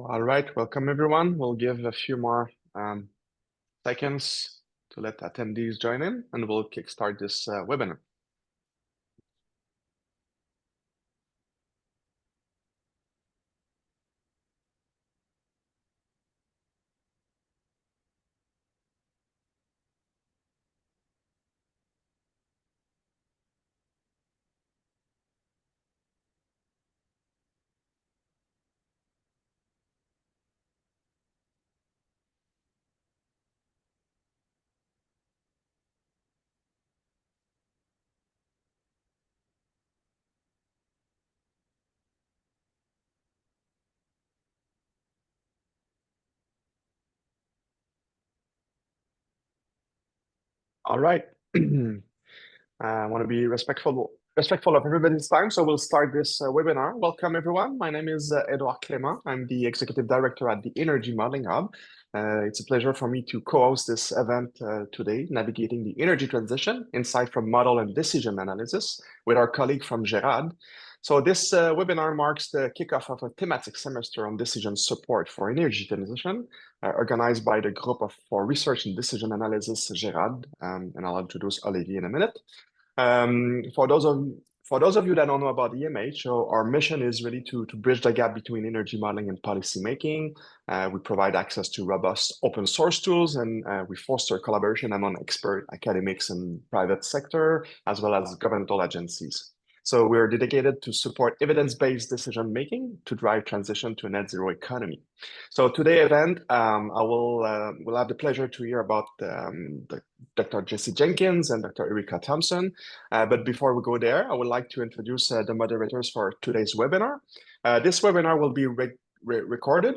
All right, welcome everyone. We'll give a few more seconds to let attendees join in, and we'll kickstart this webinar. All right. I want to be respectful of everybody's time, so we'll start this webinar. Welcome, everyone. My name is Edouard Clément. I'm the Executive Director at the Energy Modeling Hub. It's a pleasure for me to co-host this event today, Navigating the Energy Transition, Insight from Model and Decision Analysis, with our colleague from GERAD. So this webinar marks the kickoff of a thematic semester on decision support for energy transition, organized by the Group for Research and Decision Analysis, GERAD, and I'll introduce Olivier in a minute. For those of you that don't know about EMH, so our mission is really to bridge the gap between energy modeling and policy making. We provide access to robust open source tools, and we foster collaboration among expert academics and private sector, as well as governmental agencies. So we're dedicated to support evidence-based decision-making to drive transition to a net zero economy. So today's event, we'll have the pleasure to hear about Dr. Jesse Jenkins and Dr. Erica Thompson. But before we go there, I would like to introduce the moderators for today's webinar. This webinar will be recorded.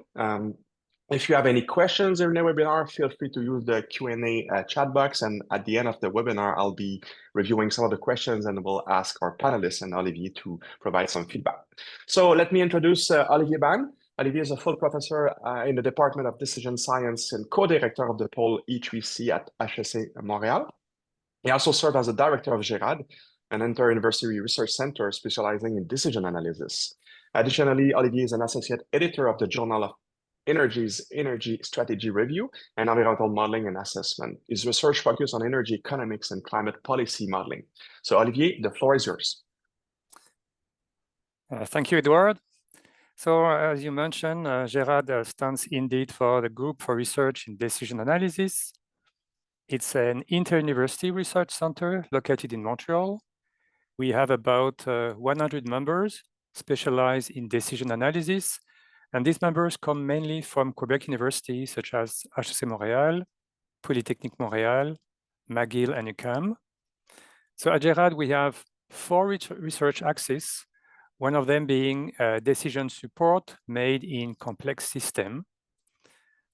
If you have any questions during the webinar, feel free to use the Q&A chat box. And at the end of the webinar, I'll be reviewing some of the questions and we'll ask our panelists and Olivier to provide some feedback. So let me introduce Olivier Ban. Olivier is a full professor in the Department of Decision Science and co-director of the pole E3C at HEC Montréal. He also served as a director of GERAD, an inter-university research center specializing in decision analysis. Additionally, Olivier is an associate editor of the Journal of Energy's Energy Strategy Review and Environmental Modeling and Assessment. His research focuses on energy economics and climate policy modeling. So Olivier, the floor is yours. Thank you, Edouard. So as you mentioned, GERAD stands indeed for the Group for Research in Decision Analysis. It's an inter-university research center located in Montreal. We have about 100 members specialized in decision analysis. And these members come mainly from Quebec University, such as HEC Montréal, Polytechnique Montréal, McGill, and UQAM. So at GERAD, we have 4 research axes, one of them being decision support made in complex systems.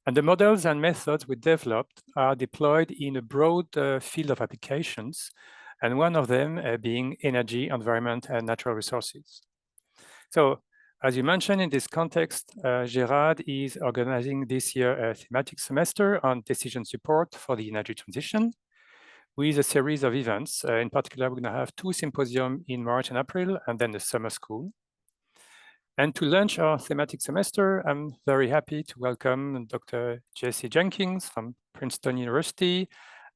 And the models and methods we developed are deployed in a broad field of applications, and one of them being energy, environment, and natural resources. So as you mentioned, in this context, GERAD is organizing this year a thematic semester on decision support for the energy transition with a series of events. In particular, we're going to have 2 symposiums in March and April, and then the summer school. And to launch our thematic semester, I'm very happy to welcome Dr. Jesse Jenkins from Princeton University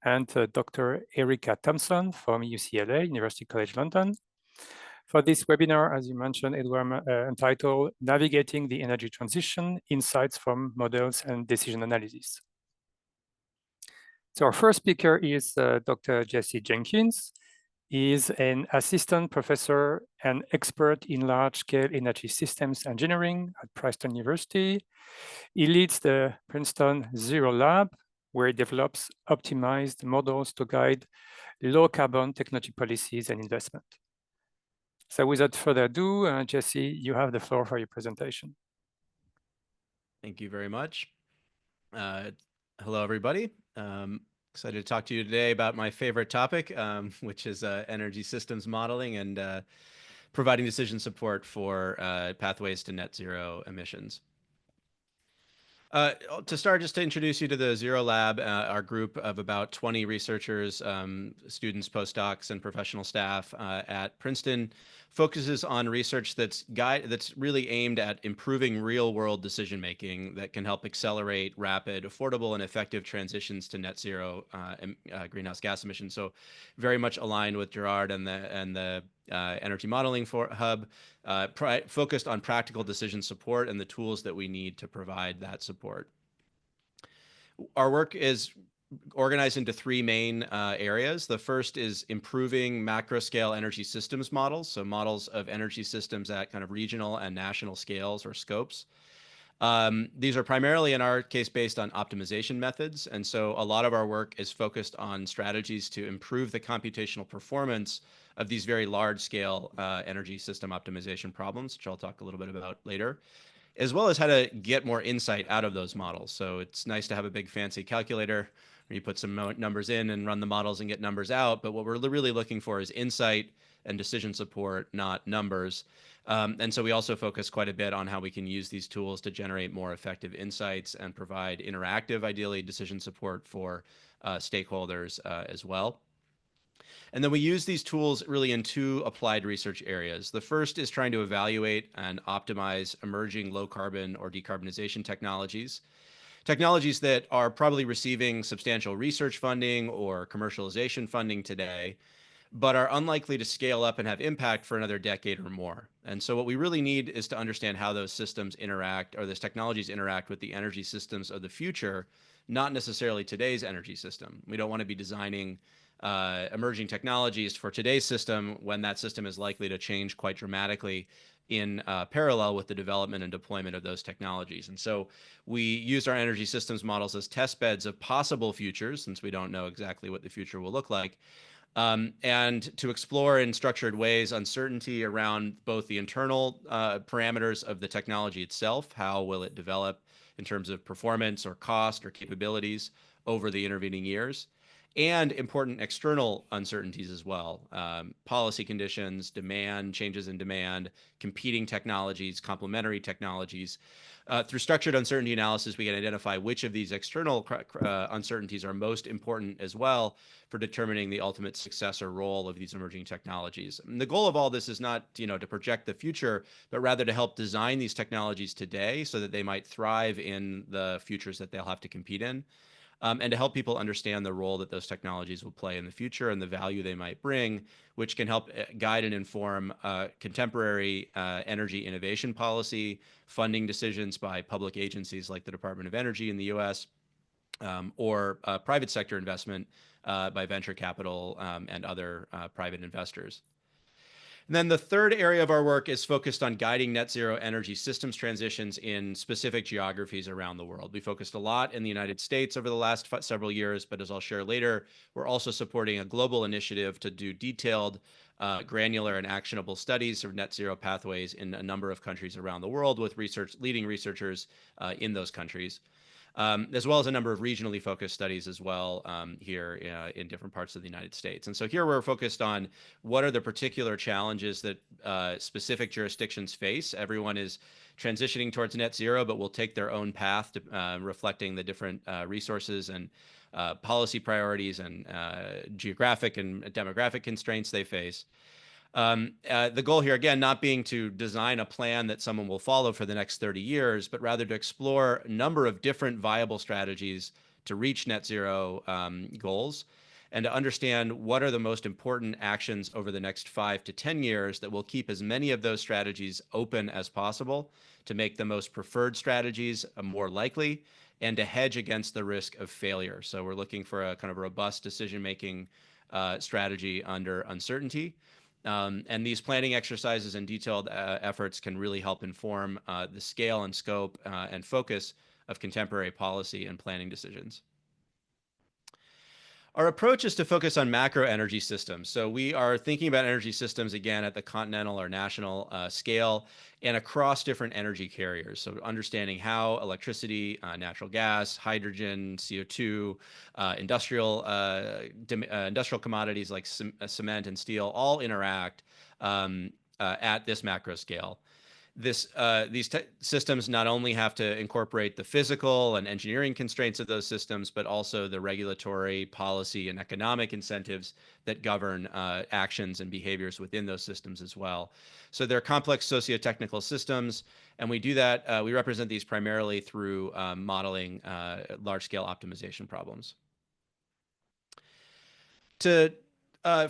and Dr. Erica Thompson from UCLA, University College London, for this webinar, as you mentioned, Edouard, entitled Navigating the Energy Transition, Insights from Models and Decision Analysis. So our first speaker is Dr. Jesse Jenkins. He is an assistant professor and expert in large-scale energy systems engineering at Princeton University. He leads the Princeton ZERO Lab, where he develops optimized models to guide low-carbon technology policies and investment. So without further ado, Jesse, you have the floor for your presentation. Thank you very much. Hello, everybody. Excited to talk to you today about my favorite topic, which is energy systems modeling and providing decision support for pathways to net zero emissions. To start, just to introduce you to the Zero Lab, our group of about 20 researchers, students, postdocs, and professional staff at Princeton focuses on research that's really aimed at improving real-world decision-making that can help accelerate rapid, affordable, and effective transitions to net zero greenhouse gas emissions. So very much aligned with Gerard and the Energy Modeling Hub, focused on practical decision support and the tools that we need to provide that support. Our work is organized into three main areas. The first is improving macro scale energy systems models, so models of energy systems at kind of regional and national scales or scopes. These are primarily, in our case, based on optimization methods. And so a lot of our work is focused on strategies to improve the computational performance of these very large scale energy system optimization problems, which I'll talk a little bit about later, as well as how to get more insight out of those models. So it's nice to have a big fancy calculator where you put some numbers in and run the models and get numbers out. But what we're really looking for is insight and decision support, not numbers. And so we also focus quite a bit on how we can use these tools to generate more effective insights and provide interactive, ideally, decision support for stakeholders as well. And then we use these tools really in two applied research areas. The first is trying to evaluate and optimize emerging low carbon or decarbonization technologies. Technologies that are probably receiving substantial research funding or commercialization funding today, but are unlikely to scale up and have impact for another decade or more. And so what we really need is to understand how those systems interact, or those technologies interact with the energy systems of the future, not necessarily today's energy system. We don't want to be designing emerging technologies for today's system when that system is likely to change quite dramatically in parallel with the development and deployment of those technologies. And so we use our energy systems models as test beds of possible futures, since we don't know exactly what the future will look like, and to explore in structured ways uncertainty around both the internal parameters of the technology itself, how will it develop in terms of performance or cost or capabilities over the intervening years, and important external uncertainties as well. Policy conditions, demand, changes in demand, competing technologies, complementary technologies. Through structured uncertainty analysis, we can identify which of these external uncertainties are most important as well for determining the ultimate success or role of these emerging technologies. And the goal of all this is not, to project the future, but rather to help design these technologies today so that they might thrive in the futures that they'll have to compete in. And to help people understand the role that those technologies will play in the future and the value they might bring, which can help guide and inform contemporary energy innovation policy, funding decisions by public agencies like the Department of Energy in the US, or private sector investment by venture capital and other private investors. And then the third area of our work is focused on guiding net zero energy systems transitions in specific geographies around the world. We focused a lot in the United States over the last several years, but as I'll share later, we're also supporting a global initiative to do detailed, granular and actionable studies of net zero pathways in a number of countries around the world with leading researchers in those countries. As well as a number of regionally focused studies as well here in different parts of the United States. And so here we're focused on what are the particular challenges that specific jurisdictions face. Everyone is transitioning towards net zero, but will take their own path to reflecting the different resources and policy priorities and geographic and demographic constraints they face. The goal here, again, not being to design a plan that someone will follow for the next 30 years, but rather to explore a number of different viable strategies to reach net zero goals and to understand what are the most important actions over the next 5 to 10 years that will keep as many of those strategies open as possible to make the most preferred strategies more likely and to hedge against the risk of failure. So we're looking for a kind of robust decision-making strategy under uncertainty. And these planning exercises and detailed efforts can really help inform the scale and scope and focus of contemporary policy and planning decisions. Our approach is to focus on macro energy systems. So we are thinking about energy systems, again, at the continental or national scale and across different energy carriers. So understanding how electricity, natural gas, hydrogen, CO2, industrial commodities like cement and steel all interact at this macro scale. These systems not only have to incorporate the physical and engineering constraints of those systems, but also the regulatory, policy, and economic incentives that govern actions and behaviors within those systems as well. So they're complex socio-technical systems, and we do that. We represent these primarily through modeling large-scale optimization problems. To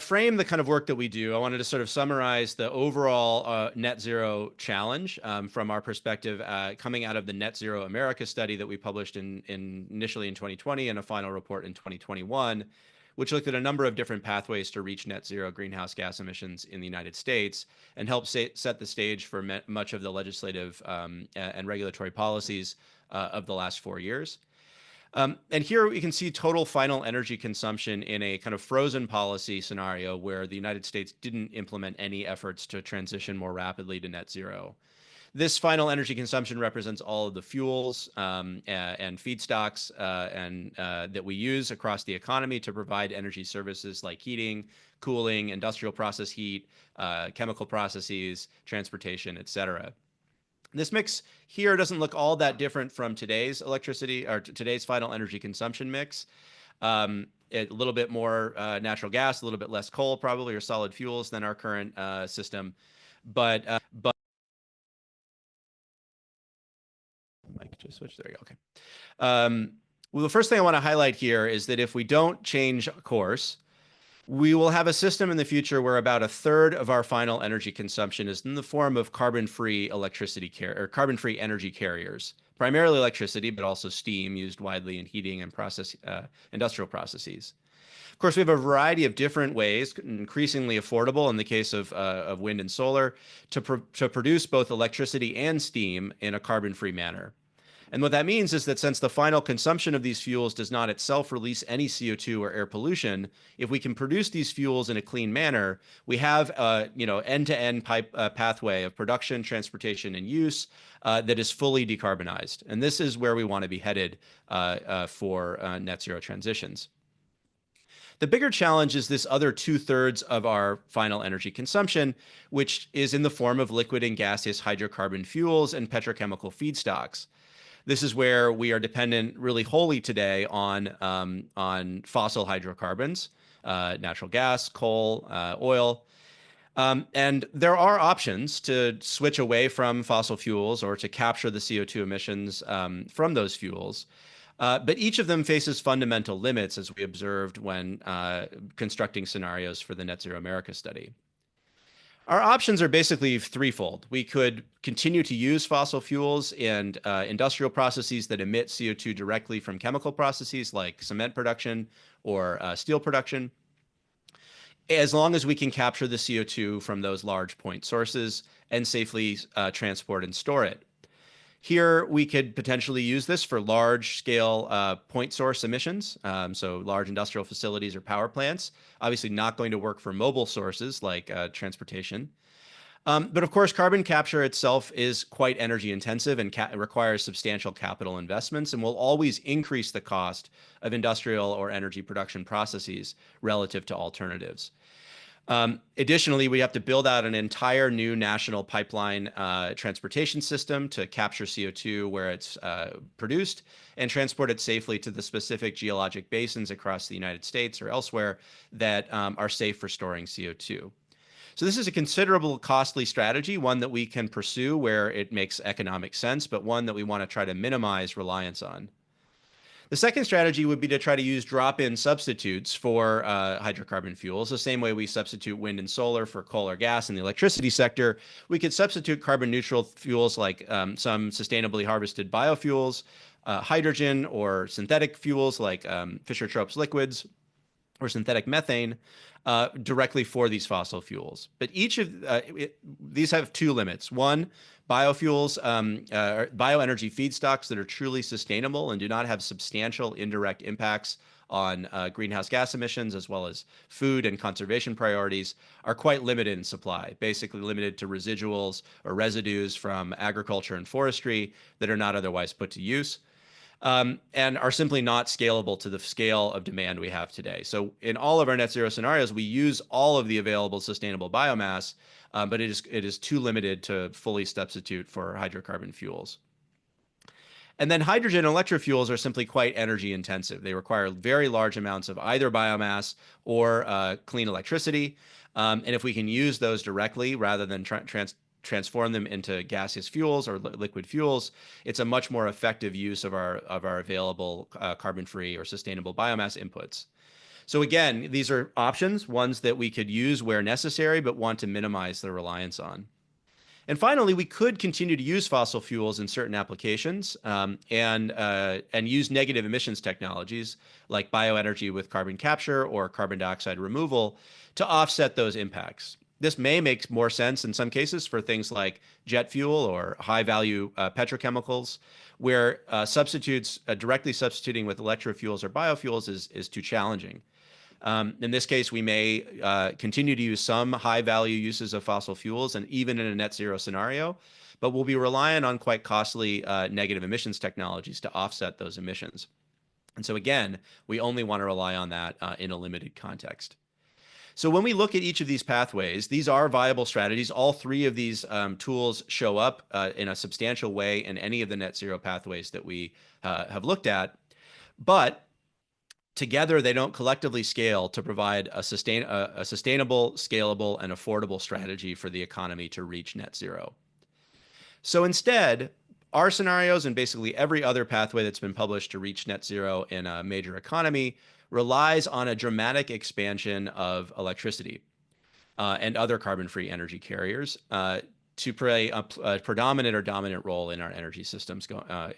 frame the kind of work that we do, I wanted to sort of summarize the overall net zero challenge from our perspective, coming out of the Net Zero America study that we published initially in 2020 and a final report in 2021, which looked at a number of different pathways to reach net zero greenhouse gas emissions in the United States and helped set the stage for much of the legislative and regulatory policies of the last 4 years. And here we can see total final energy consumption in a kind of frozen policy scenario where the United States didn't implement any efforts to transition more rapidly to net zero. This final energy consumption represents all of the fuels and feedstocks that we use across the economy to provide energy services like heating, cooling, industrial process heat, chemical processes, transportation, et cetera. This mix here doesn't look all that different from today's electricity or today's final energy consumption mix. A little bit more natural gas, a little bit less coal probably, or solid fuels than our current system. But Mike just switched. There you go. Okay. Well, the first thing I want to highlight here is that if we don't change course, we will have a system in the future where about a third of our final energy consumption is in the form of carbon-free carbon-free energy carriers, primarily electricity, but also steam used widely in heating and industrial processes. Of course, we have a variety of different ways, increasingly affordable in the case of wind and solar, to produce both electricity and steam in a carbon-free manner. And what that means is that since the final consumption of these fuels does not itself release any CO2 or air pollution, if we can produce these fuels in a clean manner, we have end-to-end pathway of production, transportation, and use that is fully decarbonized. And this is where we want to be headed for net zero transitions. The bigger challenge is this other 2/3 of our final energy consumption, which is in the form of liquid and gaseous hydrocarbon fuels and petrochemical feedstocks. This is where we are dependent really wholly today on fossil hydrocarbons, natural gas, coal, oil. And there are options to switch away from fossil fuels or to capture the CO2 emissions from those fuels. But each of them faces fundamental limits, as we observed when constructing scenarios for the Net Zero America study. Our options are basically threefold. We could continue to use fossil fuels in industrial processes that emit CO2 directly from chemical processes like cement production or steel production, as long as we can capture the CO2 from those large point sources and safely transport and store it. Here, we could potentially use this for large-scale point source emissions, so large industrial facilities or power plants. Obviously not going to work for mobile sources like transportation. But of course, carbon capture itself is quite energy intensive and requires substantial capital investments and will always increase the cost of industrial or energy production processes relative to alternatives. Additionally, we have to build out an entire new national pipeline transportation system to capture CO2 where it's produced and transport it safely to the specific geologic basins across the United States or elsewhere that are safe for storing CO2. So this is a considerable costly strategy, one that we can pursue where it makes economic sense, but one that we want to try to minimize reliance on. The second strategy would be to try to use drop-in substitutes for hydrocarbon fuels. The same way we substitute wind and solar for coal or gas in the electricity sector, we could substitute carbon-neutral fuels like some sustainably harvested biofuels, hydrogen, or synthetic fuels like Fischer-Tropsch liquids or synthetic methane directly for these fossil fuels. But each of these have two limits. One, biofuels, bioenergy feedstocks that are truly sustainable and do not have substantial indirect impacts on greenhouse gas emissions, as well as food and conservation priorities, are quite limited in supply, basically limited to residuals or residues from agriculture and forestry that are not otherwise put to use. and are simply not scalable to the scale of demand we have today. So in all of our net zero scenarios, we use all of the available sustainable biomass, but it is too limited to fully substitute for hydrocarbon fuels. And then hydrogen and electrofuels are simply quite energy intensive. They require very large amounts of either biomass or clean electricity. And if we can use those directly rather than transform them into gaseous fuels or liquid fuels, it's a much more effective use of our available carbon-free or sustainable biomass inputs. So again, these are options, ones that we could use where necessary, but want to minimize the reliance on. And finally, we could continue to use fossil fuels in certain applications and use negative emissions technologies like bioenergy with carbon capture or carbon dioxide removal to offset those impacts. This may make more sense in some cases for things like jet fuel or high-value petrochemicals, where directly substituting with electrofuels or biofuels is too challenging. In this case, we may continue to use some high-value uses of fossil fuels, and even in a net zero scenario, but we'll be reliant on quite costly negative emissions technologies to offset those emissions. And so again, we only want to rely on that in a limited context. So when we look at each of these pathways, these are viable strategies. All three of these tools show up in a substantial way in any of the net zero pathways that we have looked at. But together, they don't collectively scale to provide a sustainable, scalable, and affordable strategy for the economy to reach net zero. So instead, our scenarios and basically every other pathway that's been published to reach net zero in a major economy relies on a dramatic expansion of electricity and other carbon-free energy carriers to play a predominant or dominant role in our energy systems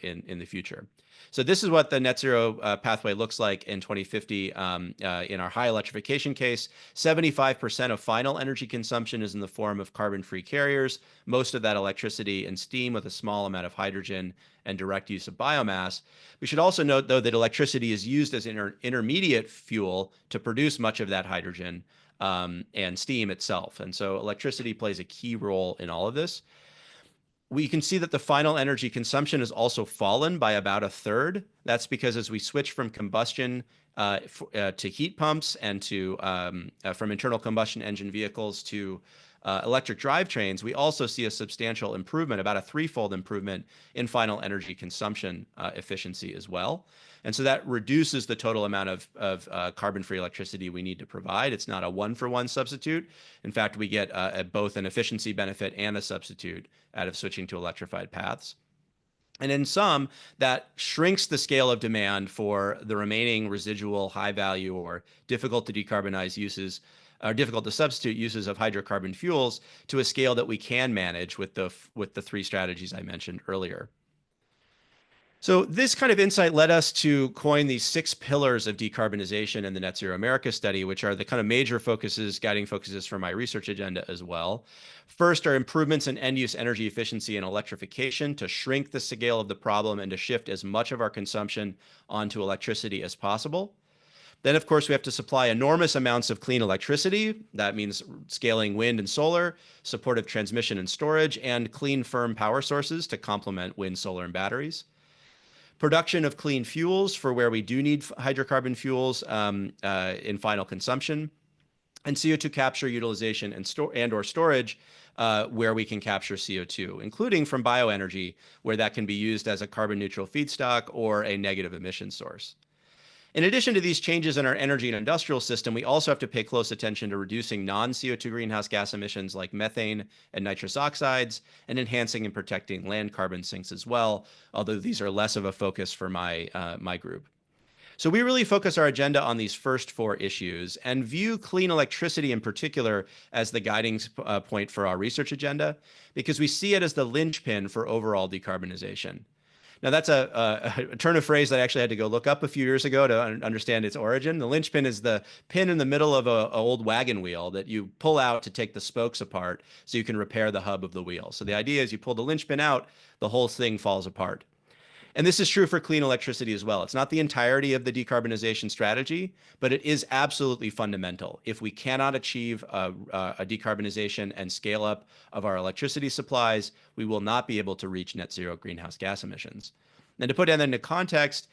in the future. So this is what the net zero pathway looks like in 2050 in our high electrification case. 75% of final energy consumption is in the form of carbon-free carriers, most of that electricity and steam with a small amount of hydrogen and direct use of biomass. We should also note, though, that electricity is used as intermediate fuel to produce much of that hydrogen and steam itself. And so electricity plays a key role in all of this. We can see that the final energy consumption has also fallen by about a third. That's because as we switch from combustion to heat pumps and to from internal combustion engine vehicles to electric drivetrains, we also see a substantial improvement, about a threefold improvement in final energy consumption efficiency as well. And so that reduces the total amount of carbon-free electricity we need to provide. It's not a one-for-one substitute. In fact, we get both an efficiency benefit and a substitute out of switching to electrified paths. And in sum, that shrinks the scale of demand for the remaining residual high-value or difficult to decarbonize uses, or difficult to substitute uses of hydrocarbon fuels to a scale that we can manage with the three strategies I mentioned earlier. So this kind of insight led us to coin these 6 pillars of decarbonization in the Net Zero America study, which are the kind of major focuses, guiding focuses for my research agenda as well. First are improvements in end-use energy efficiency and electrification to shrink the scale of the problem and to shift as much of our consumption onto electricity as possible. Then, of course, we have to supply enormous amounts of clean electricity. That means scaling wind and solar, supportive transmission and storage, and clean, firm power sources to complement wind, solar, and batteries. Production of clean fuels for where we do need hydrocarbon fuels in final consumption, and CO2 capture, utilization, and or storage where we can capture CO2, including from bioenergy, where that can be used as a carbon neutral feedstock or a negative emission source. In addition to these changes in our energy and industrial system, we also have to pay close attention to reducing non-CO2 greenhouse gas emissions like methane and nitrous oxides, and enhancing and protecting land carbon sinks as well, although these are less of a focus for my group. So we really focus our agenda on these first 4 issues and view clean electricity in particular as the guiding point for our research agenda, because we see it as the linchpin for overall decarbonization. Now, that's a turn of phrase that I actually had to go look up a few years ago to understand its origin. The linchpin is the pin in the middle of an old wagon wheel that you pull out to take the spokes apart so you can repair the hub of the wheel. So the idea is you pull the linchpin out, the whole thing falls apart. And this is true for clean electricity as well. It's not the entirety of the decarbonization strategy, but it is absolutely fundamental. If we cannot achieve a decarbonization and scale up of our electricity supplies, we will not be able to reach net zero greenhouse gas emissions. And to put that into context,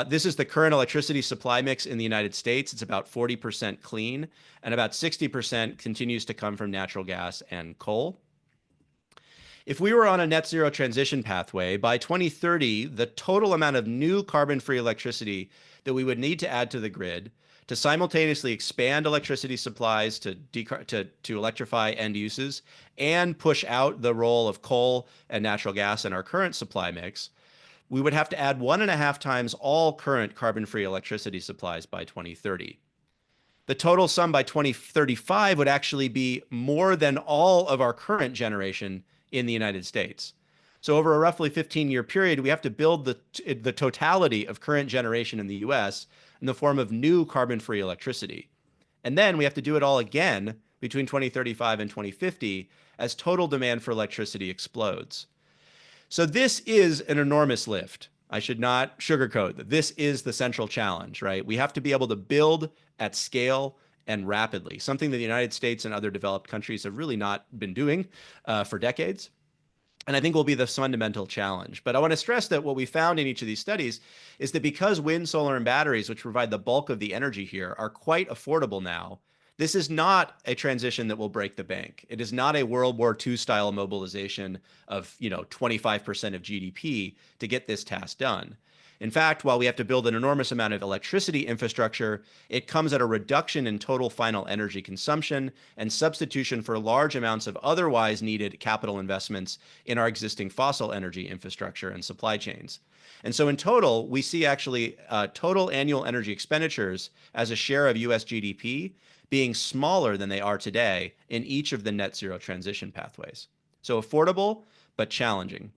this is the current electricity supply mix in the United States. It's about 40% clean, and about 60% continues to come from natural gas and coal. If we were on a net zero transition pathway, by 2030, the total amount of new carbon-free electricity that we would need to add to the grid to simultaneously expand electricity supplies to electrify end uses and push out the role of coal and natural gas in our current supply mix, we would have to add 1.5 times all current carbon-free electricity supplies by 2030. The total sum by 2035 would actually be more than all of our current generation in the United States. So over a roughly 15-year period, we have to build the totality of current generation in the US in the form of new carbon-free electricity. And then we have to do it all again between 2035 and 2050 as total demand for electricity explodes. So this is an enormous lift. I should not sugarcoat that this is the central challenge, right? We have to be able to build at scale and rapidly, something that the United States and other developed countries have really not been doing for decades. And I think will be the fundamental challenge. But I want to stress that what we found in each of these studies is that because wind, solar, and batteries, which provide the bulk of the energy here, are quite affordable now, this is not a transition that will break the bank. It is not a World War II style mobilization of 25% of GDP to get this task done. In fact, while we have to build an enormous amount of electricity infrastructure, it comes at a reduction in total final energy consumption and substitution for large amounts of otherwise needed capital investments in our existing fossil energy infrastructure and supply chains. And so in total, we see actually total annual energy expenditures as a share of US GDP being smaller than they are today in each of the net zero transition pathways. So affordable, but challenging.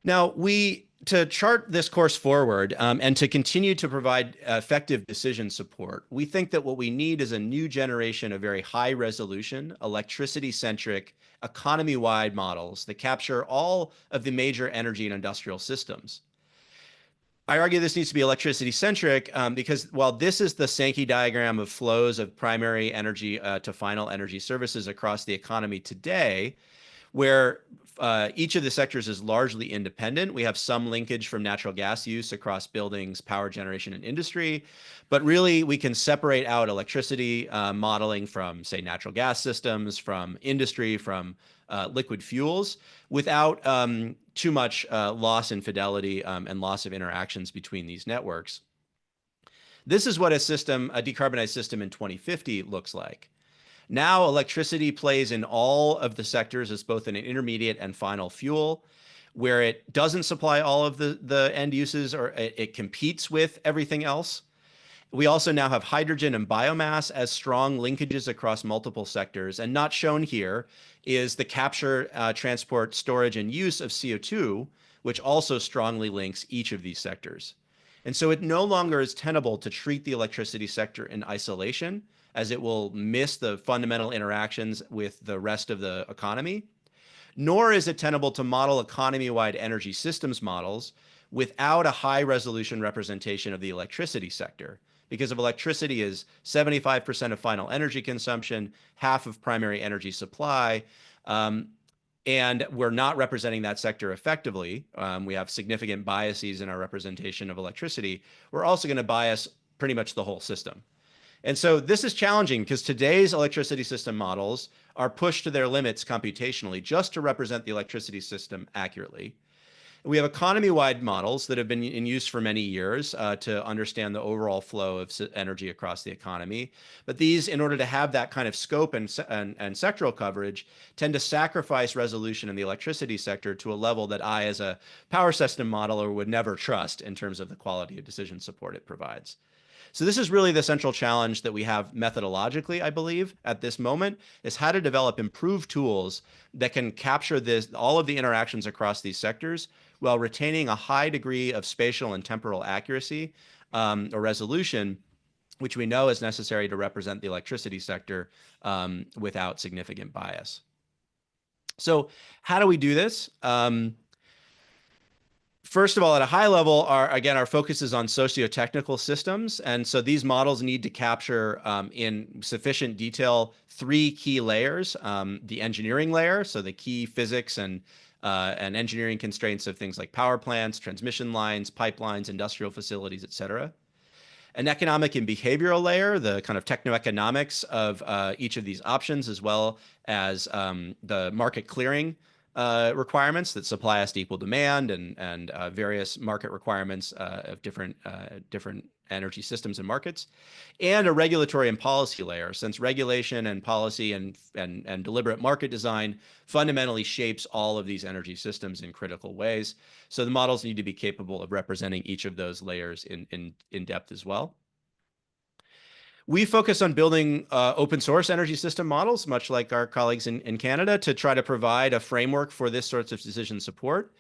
Now, to chart this course forward and to continue to provide effective decision support, we think that what we need is a new generation of very high resolution, electricity-centric, economy-wide models that capture all of the major energy and industrial systems. I argue this needs to be electricity-centric because while this is the Sankey diagram of flows of primary energy to final energy services across the economy today, where each of the sectors is largely independent. We have some linkage from natural gas use across buildings, power generation, and industry, but really we can separate out electricity modeling from, say, natural gas systems, from industry, from liquid fuels, without too much loss in fidelity and loss of interactions between these networks. This is what a decarbonized system in 2050 looks like. Now, electricity plays in all of the sectors as both an intermediate and final fuel, where it doesn't supply all of the end uses, or it competes with everything else. We also now have hydrogen and biomass as strong linkages across multiple sectors. And not shown here is the capture, transport, storage, and use of CO2, which also strongly links each of these sectors. And so it no longer is tenable to treat the electricity sector in isolation, as it will miss the fundamental interactions with the rest of the economy, nor is it tenable to model economy-wide energy systems models without a high-resolution representation of the electricity sector, because if electricity is 75% of final energy consumption, half of primary energy supply, and we're not representing that sector effectively, we have significant biases in our representation of electricity, we're also going to bias pretty much the whole system. And so this is challenging because today's electricity system models are pushed to their limits computationally just to represent the electricity system accurately. We have economy-wide models that have been in use for many years to understand the overall flow of energy across the economy. But these, in order to have that kind of scope and sectoral coverage, tend to sacrifice resolution in the electricity sector to a level that I, as a power system modeler, would never trust in terms of the quality of decision support it provides. So this is really the central challenge that we have methodologically, I believe, at this moment, is how to develop improved tools that can capture all of the interactions across these sectors while retaining a high degree of spatial and temporal accuracy or resolution, which we know is necessary to represent the electricity sector without significant bias. So how do we do this? First of all, at a high level, our focus is on socio-technical systems. And so these models need to capture in sufficient detail 3 key layers: the engineering layer, so the key physics and and engineering constraints of things like power plants, transmission lines, pipelines, industrial facilities, et cetera. An economic and behavioral layer, the kind of techno-economics of each of these options, as well as the market clearing requirements that supply has to equal demand and various market requirements of different energy systems and markets, and a regulatory and policy layer, since regulation and policy and deliberate market design fundamentally shapes all of these energy systems in critical ways. So the models need to be capable of representing each of those layers in depth as well. We focus on building open source energy system models, much like our colleagues in Canada, to try to provide a framework for this sorts of decision support.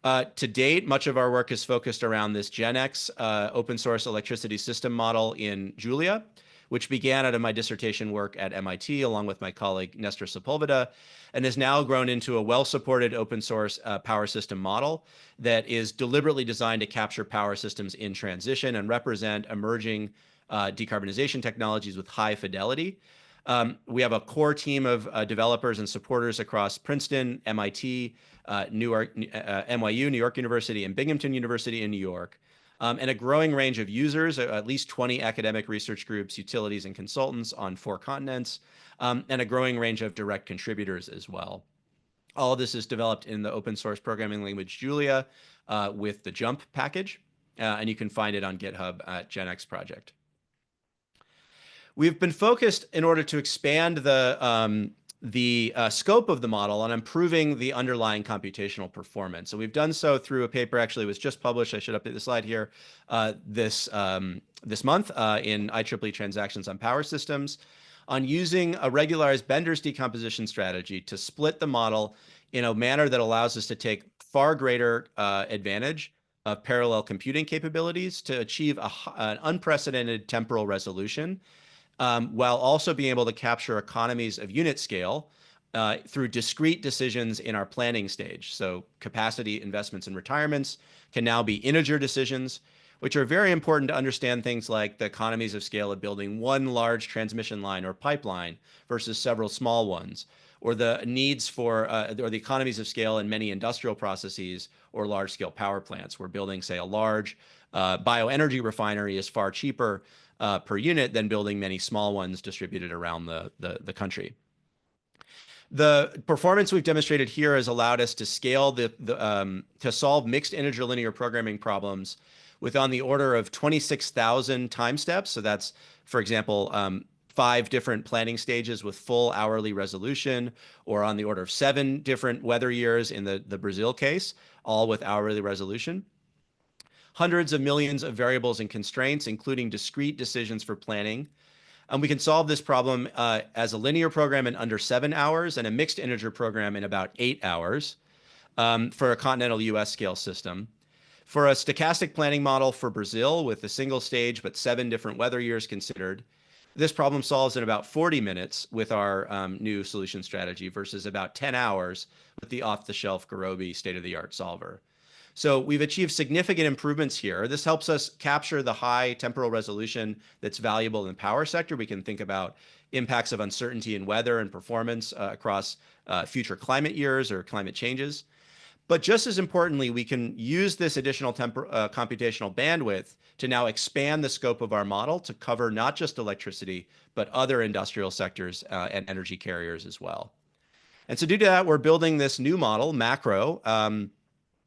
To date, much of our work is focused around this GenX open source electricity system model in Julia, which began out of my dissertation work at MIT, along with my colleague Nestor Sepulveda, and has now grown into a well-supported open source power system model that is deliberately designed to capture power systems in transition and represent emerging decarbonization technologies with high fidelity. We have a core team of developers and supporters across Princeton, MIT, NYU, New York University, and Binghamton University in New York, and a growing range of users, at least 20 academic research groups, utilities, and consultants on 4 continents, and a growing range of direct contributors as well. All of this is developed in the open source programming language Julia with the JUMP package, and you can find it on GitHub at GenX Project. We've been focused in order to expand the scope of the model on improving the underlying computational performance. So we've done so through a paper, actually was just published, I should update the slide here, this month in IEEE Transactions on Power Systems, on using a regularized Bender's decomposition strategy to split the model in a manner that allows us to take far greater advantage of parallel computing capabilities to achieve an unprecedented temporal resolution, while also being able to capture economies of unit scale through discrete decisions in our planning stage. So capacity investments and retirements can now be integer decisions, which are very important to understand things like the economies of scale of building one large transmission line or pipeline versus several small ones, or the needs for, or the economies of scale in many industrial processes or large-scale power plants, where building, say, a large bioenergy refinery is far cheaper per unit than building many small ones distributed around the country. The performance we've demonstrated here has allowed us to scale to solve mixed integer linear programming problems with on the order of 26,000 time steps. So that's, for example, 5 different planning stages with full hourly resolution, or on the order of 7 different weather years in the Brazil case, all with hourly resolution. Hundreds of millions of variables and constraints, including discrete decisions for planning. And we can solve this problem as a linear program in under 7 hours and a mixed integer program in about 8 hours for a continental US scale system. For a stochastic planning model for Brazil with a single stage but 7 different weather years considered, this problem solves in about 40 minutes with our new solution strategy versus about 10 hours with the off-the-shelf Garobi state-of-the-art solver. So we've achieved significant improvements here. This helps us capture the high temporal resolution that's valuable in the power sector. We can think about impacts of uncertainty in weather and performance across future climate years or climate changes. But just as importantly, we can use this additional computational bandwidth to now expand the scope of our model to cover not just electricity, but other industrial sectors and energy carriers as well. And so due to that, we're building this new model, Macro,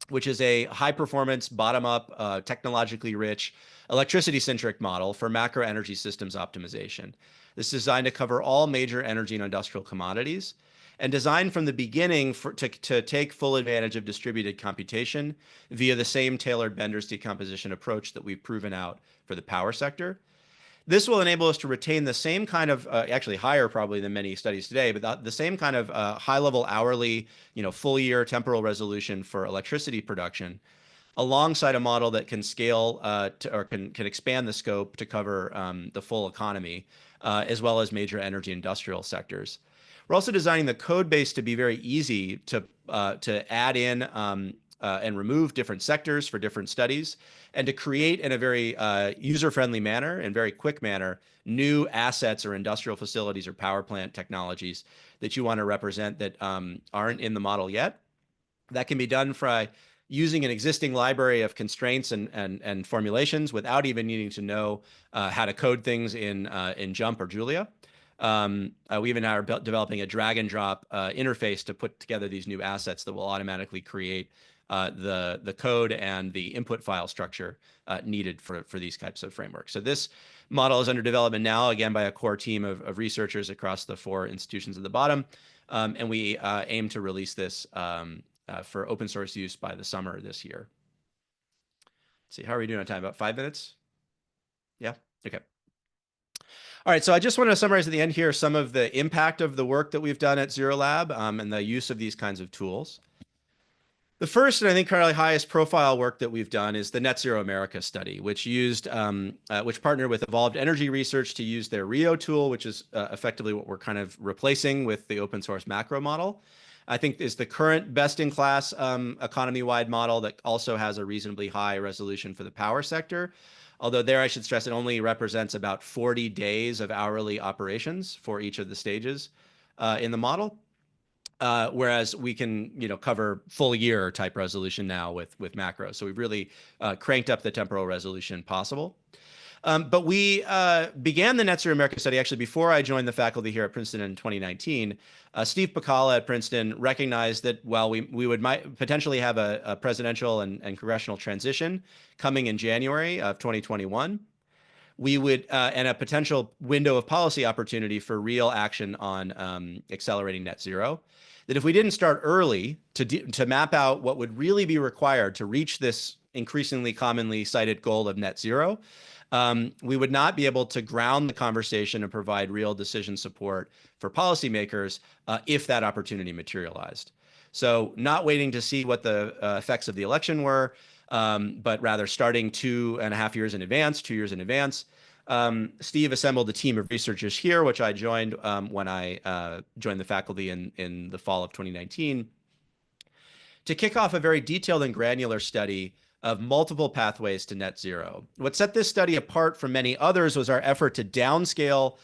which is a high-performance, bottom-up, technologically rich, electricity-centric model for macro energy systems optimization. This is designed to cover all major energy and industrial commodities, and designed from the beginning to take full advantage of distributed computation via the same tailored Bender's decomposition approach that we've proven out for the power sector. This will enable us to retain the same kind of, actually higher probably than many studies today, but the same kind of high-level hourly, full year temporal resolution for electricity production, alongside a model that can scale or can expand the scope to cover the full economy, as well as major energy industrial sectors. We're also designing the code base to be very easy to add in and remove different sectors for different studies, and to create in a very user-friendly manner and very quick manner new assets or industrial facilities or power plant technologies that you want to represent that aren't in the model yet, That can be done by using an existing library of constraints and formulations without even needing to know how to code things in JMP or Julia. We even are developing a drag and drop interface to put together these new assets that will automatically create the code and the input file structure needed for these types of frameworks. So this model is under development now, again, by a core team of researchers across the 4 institutions at the bottom. And we aim to release this for open source use by the summer this year. Let's see, how are we doing on time? About 5 minutes? Yeah, okay. All right, so I just want to summarize at the end here some of the impact of the work that we've done at Zero Lab and the use of these kinds of tools. The first, and I think probably highest profile work that we've done is the Net Zero America study, which partnered with Evolved Energy Research to use their RIO tool, which is effectively what we're kind of replacing with the open source macro model. I think is the current best-in-class economy-wide model that also has a reasonably high resolution for the power sector. Although there, I should stress, it only represents about 40 days of hourly operations for each of the stages in the model. Whereas we can, cover full year type resolution now with macro. So we've really cranked up the temporal resolution possible. But we began the Net Zero America study actually before I joined the faculty here at Princeton in 2019. Steve Pacala at Princeton recognized that while we would potentially have a presidential and congressional transition coming in January of 2021, we would, and a potential window of policy opportunity for real action on accelerating net zero, that if we didn't start early to map out what would really be required to reach this increasingly commonly cited goal of net zero, we would not be able to ground the conversation and provide real decision support for policymakers if that opportunity materialized. So not waiting to see what the effects of the election were, but rather starting 2.5 years in advance, 2 years in advance. Steve assembled a team of researchers here, which I joined when I joined the faculty in the fall of 2019, to kick off a very detailed and granular study of multiple pathways to net zero. What set this study apart from many others was our effort to downscale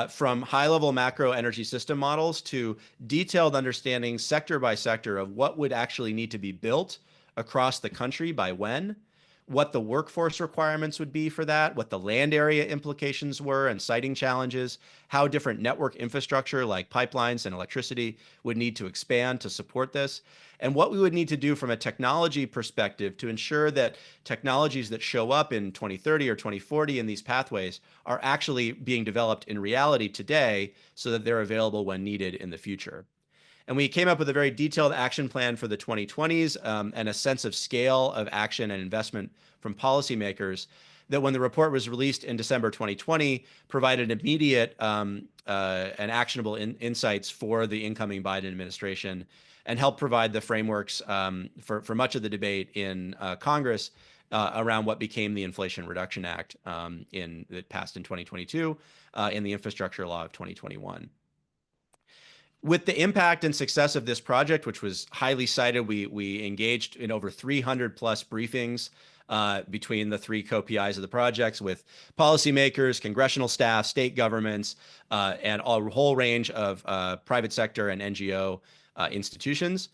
from high-level macro energy system models to detailed understanding sector by sector of what would actually need to be built across the country by when, what the workforce requirements would be for that, what the land area implications were and siting challenges, how different network infrastructure like pipelines and electricity would need to expand to support this, and what we would need to do from a technology perspective to ensure that technologies that show up in 2030 or 2040 in these pathways are actually being developed in reality today so that they're available when needed in the future. And we came up with a very detailed action plan for the 2020s and a sense of scale of action and investment from policymakers that when the report was released in December 2020, provided immediate and actionable insights for the incoming Biden administration and helped provide the frameworks for much of the debate in Congress around what became the Inflation Reduction Act that passed in 2022 in the Infrastructure Law of 2021. With the impact and success of this project, which was highly cited, we engaged in over 300 plus briefings between the 3 co-PIs of the projects with policymakers, congressional staff, state governments, and a whole range of private sector and NGO institutions.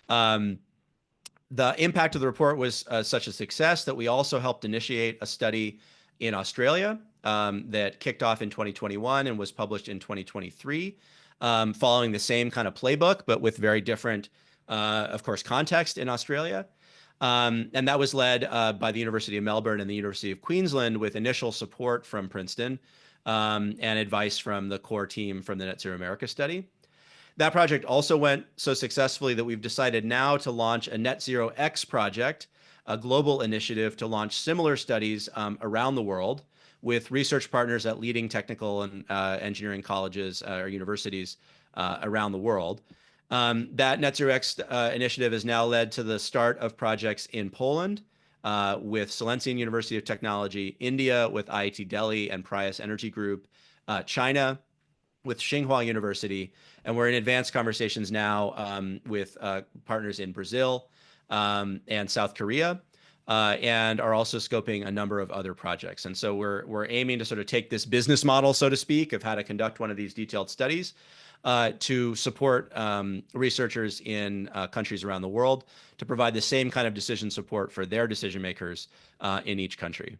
The impact of the report was such a success that we also helped initiate a study in Australia that kicked off in 2021 and was published in 2023. Following the same kind of playbook, but with very different, of course, context in Australia. And that was led by the University of Melbourne and the University of Queensland with initial support from Princeton and advice from the core team from the Net Zero America study. That project also went so successfully that we've decided now to launch a Net Zero X project, a global initiative to launch similar studies around the world with research partners at leading technical and engineering colleges or universities around the world. That Net Zero X initiative has now led to the start of projects in Poland with Silencian University of Technology, India with IIT Delhi and Prius Energy Group, China with Tsinghua University, and we're in advanced conversations now with partners in Brazil and South Korea. And are also scoping a number of other projects. And so we're aiming to sort of take this business model, so to speak, of how to conduct one of these detailed studies to support researchers in countries around the world to provide the same kind of decision support for their decision makers in each country.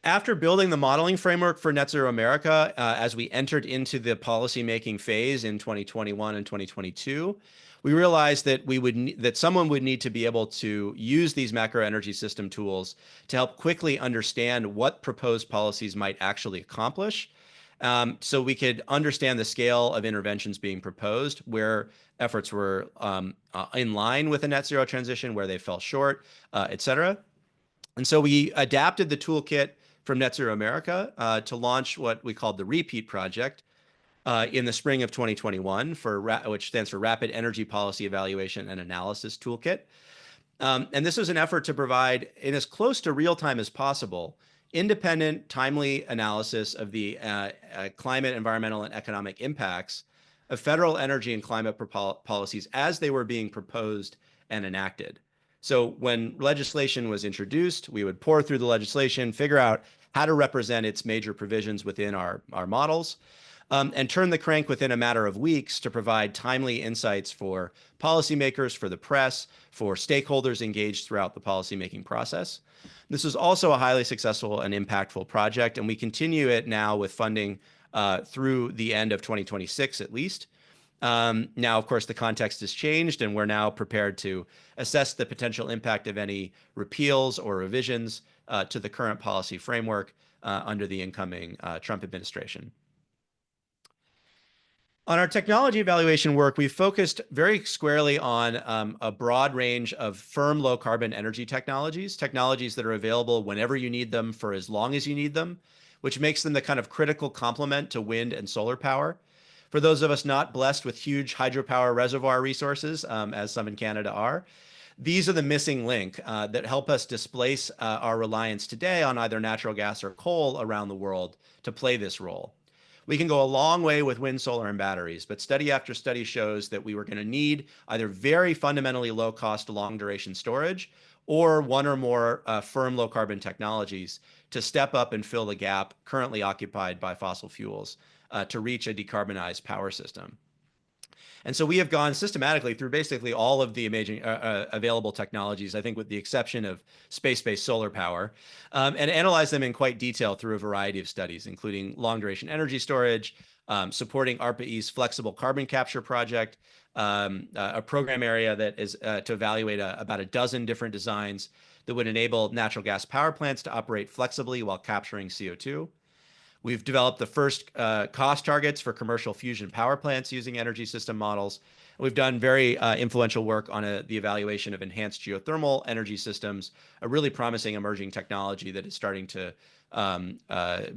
After building the modeling framework for Net Zero America, as we entered into the policymaking phase in 2021 and 2022, we realized that that someone would need to be able to use these macro energy system tools to help quickly understand what proposed policies might actually accomplish, so we could understand the scale of interventions being proposed, where efforts were in line with a net zero transition, where they fell short, et cetera. And so we adapted the toolkit from Net Zero America to launch what we called the REPEAT project in the spring of 2021, which stands for Rapid Energy Policy Evaluation and Analysis Toolkit. And this was an effort to provide, in as close to real time as possible, independent, timely analysis of the climate, environmental, and economic impacts of federal energy and climate policies as they were being proposed and enacted. So when legislation was introduced, we would pore through the legislation, figure out how to represent its major provisions within our models, and turn the crank within a matter of weeks to provide timely insights for policymakers, for the press, for stakeholders engaged throughout the policymaking process. This is also a highly successful and impactful project, and we continue it now with funding through the end of 2026 at least. Now, of course, the context has changed, and we're now prepared to assess the potential impact of any repeals or revisions to the current policy framework under the incoming Trump administration. On our technology evaluation work, we focused very squarely on a broad range of firm low carbon energy technologies that are available whenever you need them for as long as you need them, which makes them the kind of critical complement to wind and solar power. For those of us not blessed with huge hydropower reservoir resources, as some in Canada are, these are the missing link that help us displace our reliance today on either natural gas or coal around the world to play this role. We can go a long way with wind, solar, and batteries, but study after study shows that we were going to need either very fundamentally low-cost, long-duration storage or one or more firm low-carbon technologies to step up and fill the gap currently occupied by fossil fuels to reach a decarbonized power system. And so we have gone systematically through basically all of the available technologies, I think with the exception of space-based solar power, and analyzed them in quite detail through a variety of studies, including long-duration energy storage, supporting ARPA-E's flexible carbon capture project, a program area that is to evaluate about a dozen different designs that would enable natural gas power plants to operate flexibly while capturing CO2. We've developed the first cost targets for commercial fusion power plants using energy system models. We've done very influential work on the evaluation of enhanced geothermal energy systems, a really promising emerging technology that is starting to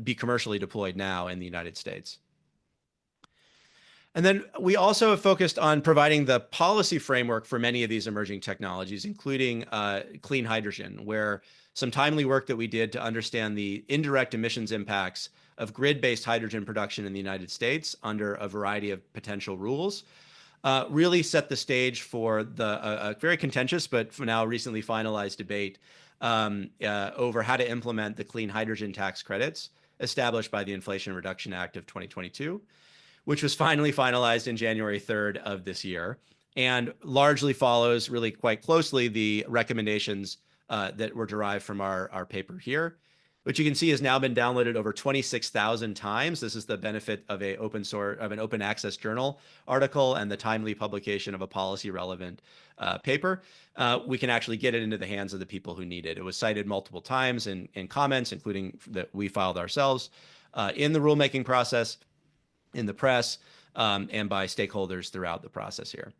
be commercially deployed now in the United States. And then we also have focused on providing the policy framework for many of these emerging technologies, including clean hydrogen, where some timely work that we did to understand the indirect emissions impacts of grid-based hydrogen production in the United States under a variety of potential rules really set the stage for a very contentious but for now recently finalized debate over how to implement the clean hydrogen tax credits established by the Inflation Reduction Act of 2022, which was finally finalized in January 3rd of this year, and largely follows really quite closely the recommendations that were derived from our paper here, which you can see has now been downloaded over 26,000 times. This is the benefit of an open access journal article and the timely publication of a policy relevant paper. We can actually get it into the hands of the people who need it. It was cited multiple times in comments, including that we filed ourselves in the rulemaking process, in the press, and by stakeholders throughout the process here.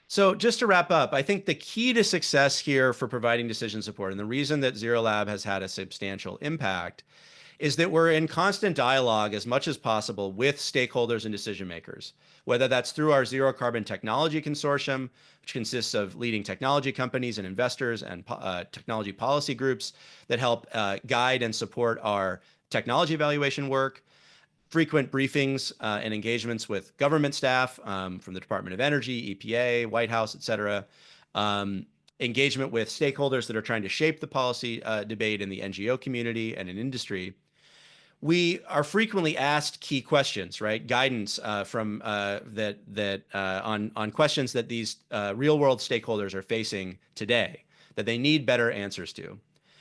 So just to wrap up, I think the key to success here for providing decision support, and the reason that Zero Lab has had a substantial impact, is that we're in constant dialogue as much as possible with stakeholders and decision makers, whether that's through our Zero Carbon Technology Consortium, which consists of leading technology companies and investors and technology policy groups that help guide and support our technology evaluation work, frequent briefings and engagements with government staff from the Department of Energy, EPA, White House, et cetera, engagement with stakeholders that are trying to shape the policy debate in the NGO community and in industry. we are frequently asked key questions, right? Guidance on questions that these real world stakeholders are facing today, that they need better answers to.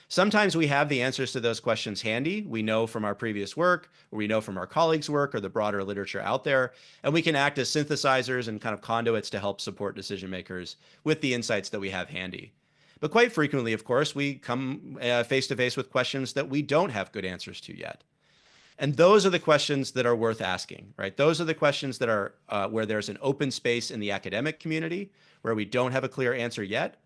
Sometimes we have the answers to those questions handy. We know from our previous work, or we know from our colleagues' work, or the broader literature out there, and we can act as synthesizers and kind of conduits to help support decision makers with the insights that we have handy. But quite frequently, of course, we come face to face with questions that we don't have good answers to yet. And those are the questions that are worth asking, right? Those are the questions that are where there's an open space in the academic community, where we don't have a clear answer yet,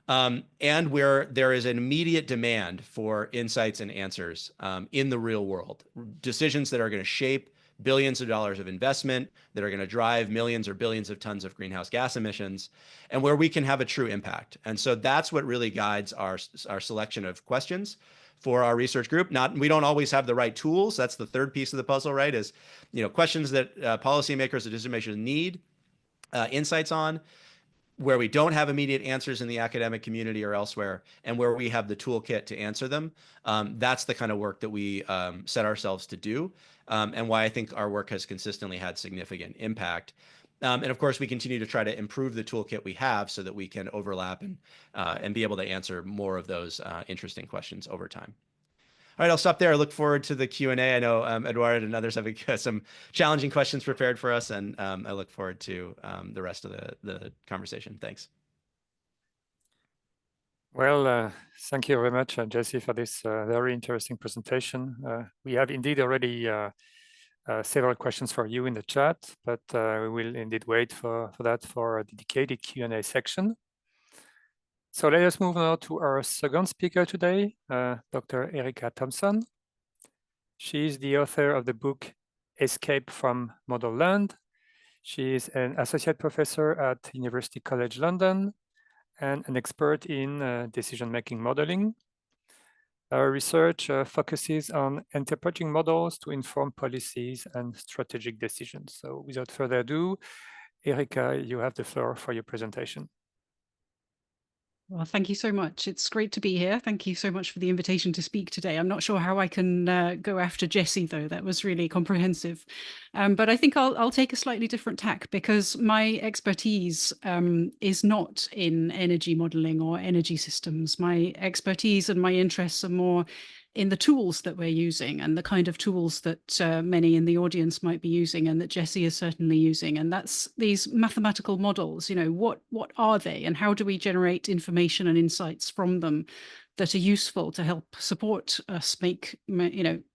and where there is an immediate demand for insights and answers in the real world. Decisions that are going to shape billions of dollars of investment, that are going to drive millions or billions of tons of greenhouse gas emissions, and where we can have a true impact. And so that's what really guides our selection of questions for our research group. We don't always have the right tools. That's the third piece of the puzzle, right? Is, questions that policymakers or decision makers need insights on, where we don't have immediate answers in the academic community or elsewhere, and where we have the toolkit to answer them. That's the kind of work that we set ourselves to do, and why I think our work has consistently had significant impact. And of course, we continue to try to improve the toolkit we have so that we can overlap and be able to answer more of those interesting questions over time. All right, I'll stop there. I look forward to the Q&A. I know Eduard and others have some challenging questions prepared for us, and I look forward to the rest of the conversation. Thanks. Well, thank you very much, Jesse, for this very interesting presentation. We have indeed already several questions for you in the chat, but we will indeed wait for a dedicated Q&A section. So let us move now to our second speaker today, Dr. Erica Thompson. She is the author of the book Escape from Model Land. She is an associate professor at University College London and an expert in decision-making modeling. Her research focuses on interpreting models to inform policies and strategic decisions. So without further ado, Erica, you have the floor for your presentation. Well, thank you so much. It's great to be here. Thank you so much for the invitation to speak today. I'm not sure how I can go after Jesse, though. That was really comprehensive. But I think I'll take a slightly different tack, because my expertise is not in energy modeling or energy systems. My expertise and my interests are more in the tools that we're using, and the kind of tools that many in the audience might be using, and that Jesse is certainly using. And that's these mathematical models. What are they, and how do we generate information and insights from them that are useful to help support us make,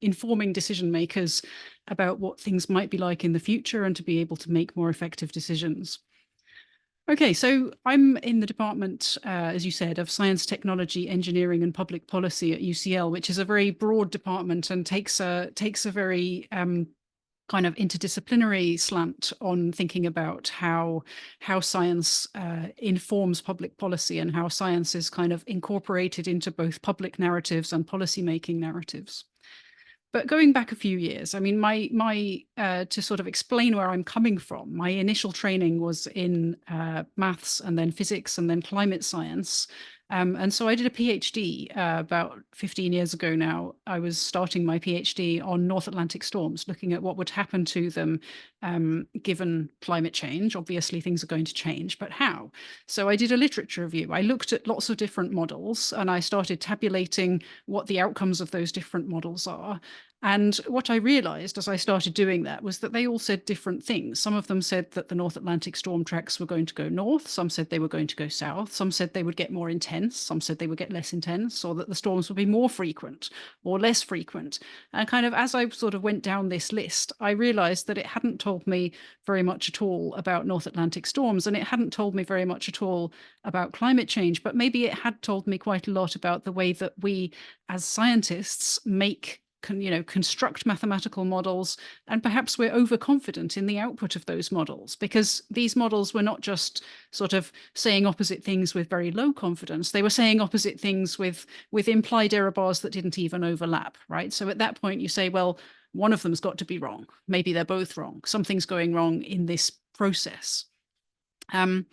informing decision makers about what things might be like in the future, and to be able to make more effective decisions. Okay, so I'm in the department, as you said, of Science, Technology, Engineering and Public Policy at UCL, which is a very broad department and takes a very kind of interdisciplinary slant on thinking about how science informs public policy, and how science is kind of incorporated into both public narratives and policymaking narratives. But going back a few years, I mean, to sort of explain where I'm coming from, my initial training was in maths, and then physics, and then climate science. And so I did a PhD about 15 years ago now. I was starting my PhD on North Atlantic storms, looking at what would happen to them given climate change. Obviously, things are going to change, but how? So I did a literature review. I looked at lots of different models, and I started tabulating what the outcomes of those different models are. And what I realized as I started doing that was that they all said different things. Some of them said that the North Atlantic storm tracks were going to go north. Some said they were going to go south. Some said they would get more intense. Some said they would get less intense, or that the storms would be more frequent or less frequent. And kind of as I sort of went down this list, I realized that it hadn't told me very much at all about North Atlantic storms, and it hadn't told me very much at all about climate change, but maybe it had told me quite a lot about the way that we as scientists construct mathematical models, and perhaps we're overconfident in the output of those models, because these models were not just sort of saying opposite things with very low confidence. They were saying opposite things with implied error bars that didn't even overlap, right? So at that point you say, well, one of them's got to be wrong. Maybe they're both wrong. Something's going wrong in this process. And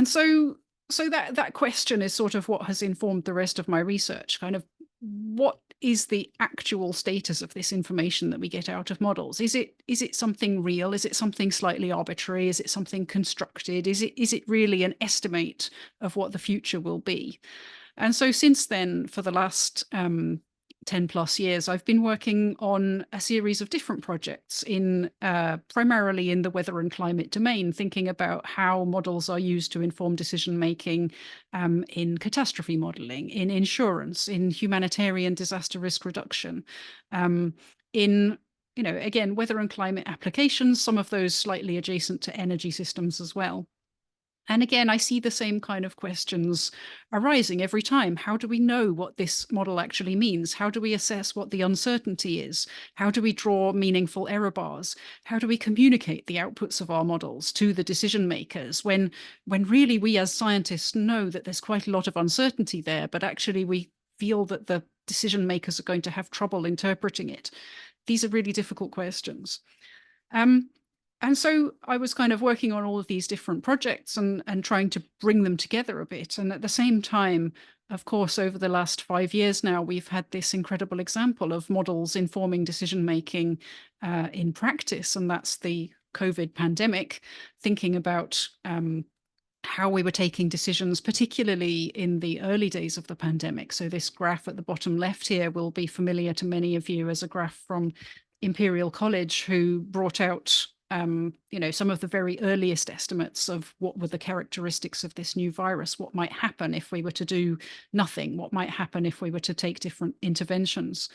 so that question is sort of what has informed the rest of my research. Kind of, what is the actual status of this information that we get out of models? Is it something real? Is it something slightly arbitrary? Is it something constructed? Is it really an estimate of what the future will be? And so since then, for the last 10 plus years, I've been working on a series of different projects in primarily in the weather and climate domain, thinking about how models are used to inform decision making in catastrophe modeling, in insurance, in humanitarian disaster risk reduction, in again, weather and climate applications, some of those slightly adjacent to energy systems as well. And again, I see the same kind of questions arising every time. How do we know what this model actually means? How do we assess what the uncertainty is? How do we draw meaningful error bars? How do we communicate the outputs of our models to the decision makers when really we as scientists know that there's quite a lot of uncertainty there, but actually we feel that the decision makers are going to have trouble interpreting it? These are really difficult questions. And so I was kind of working on all of these different projects and trying to bring them together a bit. And at the same time, of course, over the last 5 years now, we've had this incredible example of models informing decision-making in practice. And that's the COVID pandemic, thinking about how we were taking decisions, particularly in the early days of the pandemic. So this graph at the bottom left here will be familiar to many of you as a graph from Imperial College, who brought out some of the very earliest estimates of what were the characteristics of this new virus, what might happen if we were to do nothing, what might happen if we were to take different interventions.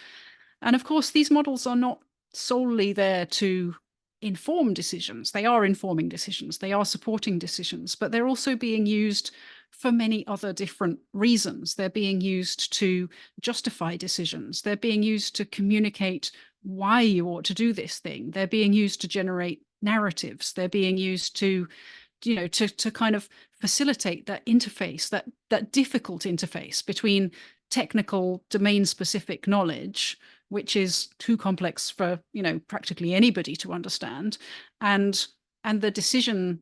And of course, these models are not solely there to inform decisions. They are informing decisions, they are supporting decisions, but they're also being used for many other different reasons. They're being used to justify decisions. They're being used to communicate why you ought to do this thing. They're being used to generate narratives. They're being used to, to kind of facilitate that interface, that difficult interface between technical domain-specific knowledge, which is too complex for, practically anybody to understand, and the decision,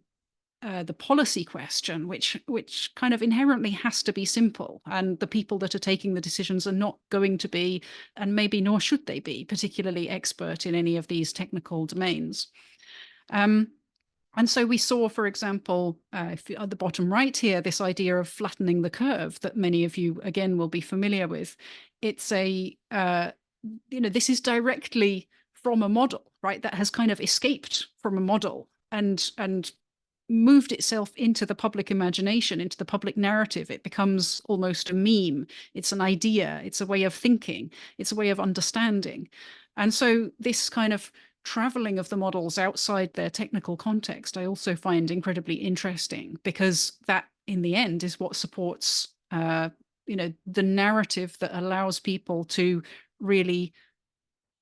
the policy question, which kind of inherently has to be simple, and the people that are taking the decisions are not going to be, and maybe nor should they be, particularly expert in any of these technical domains. And so we saw, for example, at the bottom right here, this idea of flattening the curve that many of you, again, will be familiar with. It's this is directly from a model, right, that has kind of escaped from a model and moved itself into the public imagination, into the public narrative. It becomes almost a meme. It's an idea. It's a way of thinking. It's a way of understanding. And so this kind of traveling of the models outside their technical context, I also find incredibly interesting, because that, in the end, is what supports, the narrative that allows people to really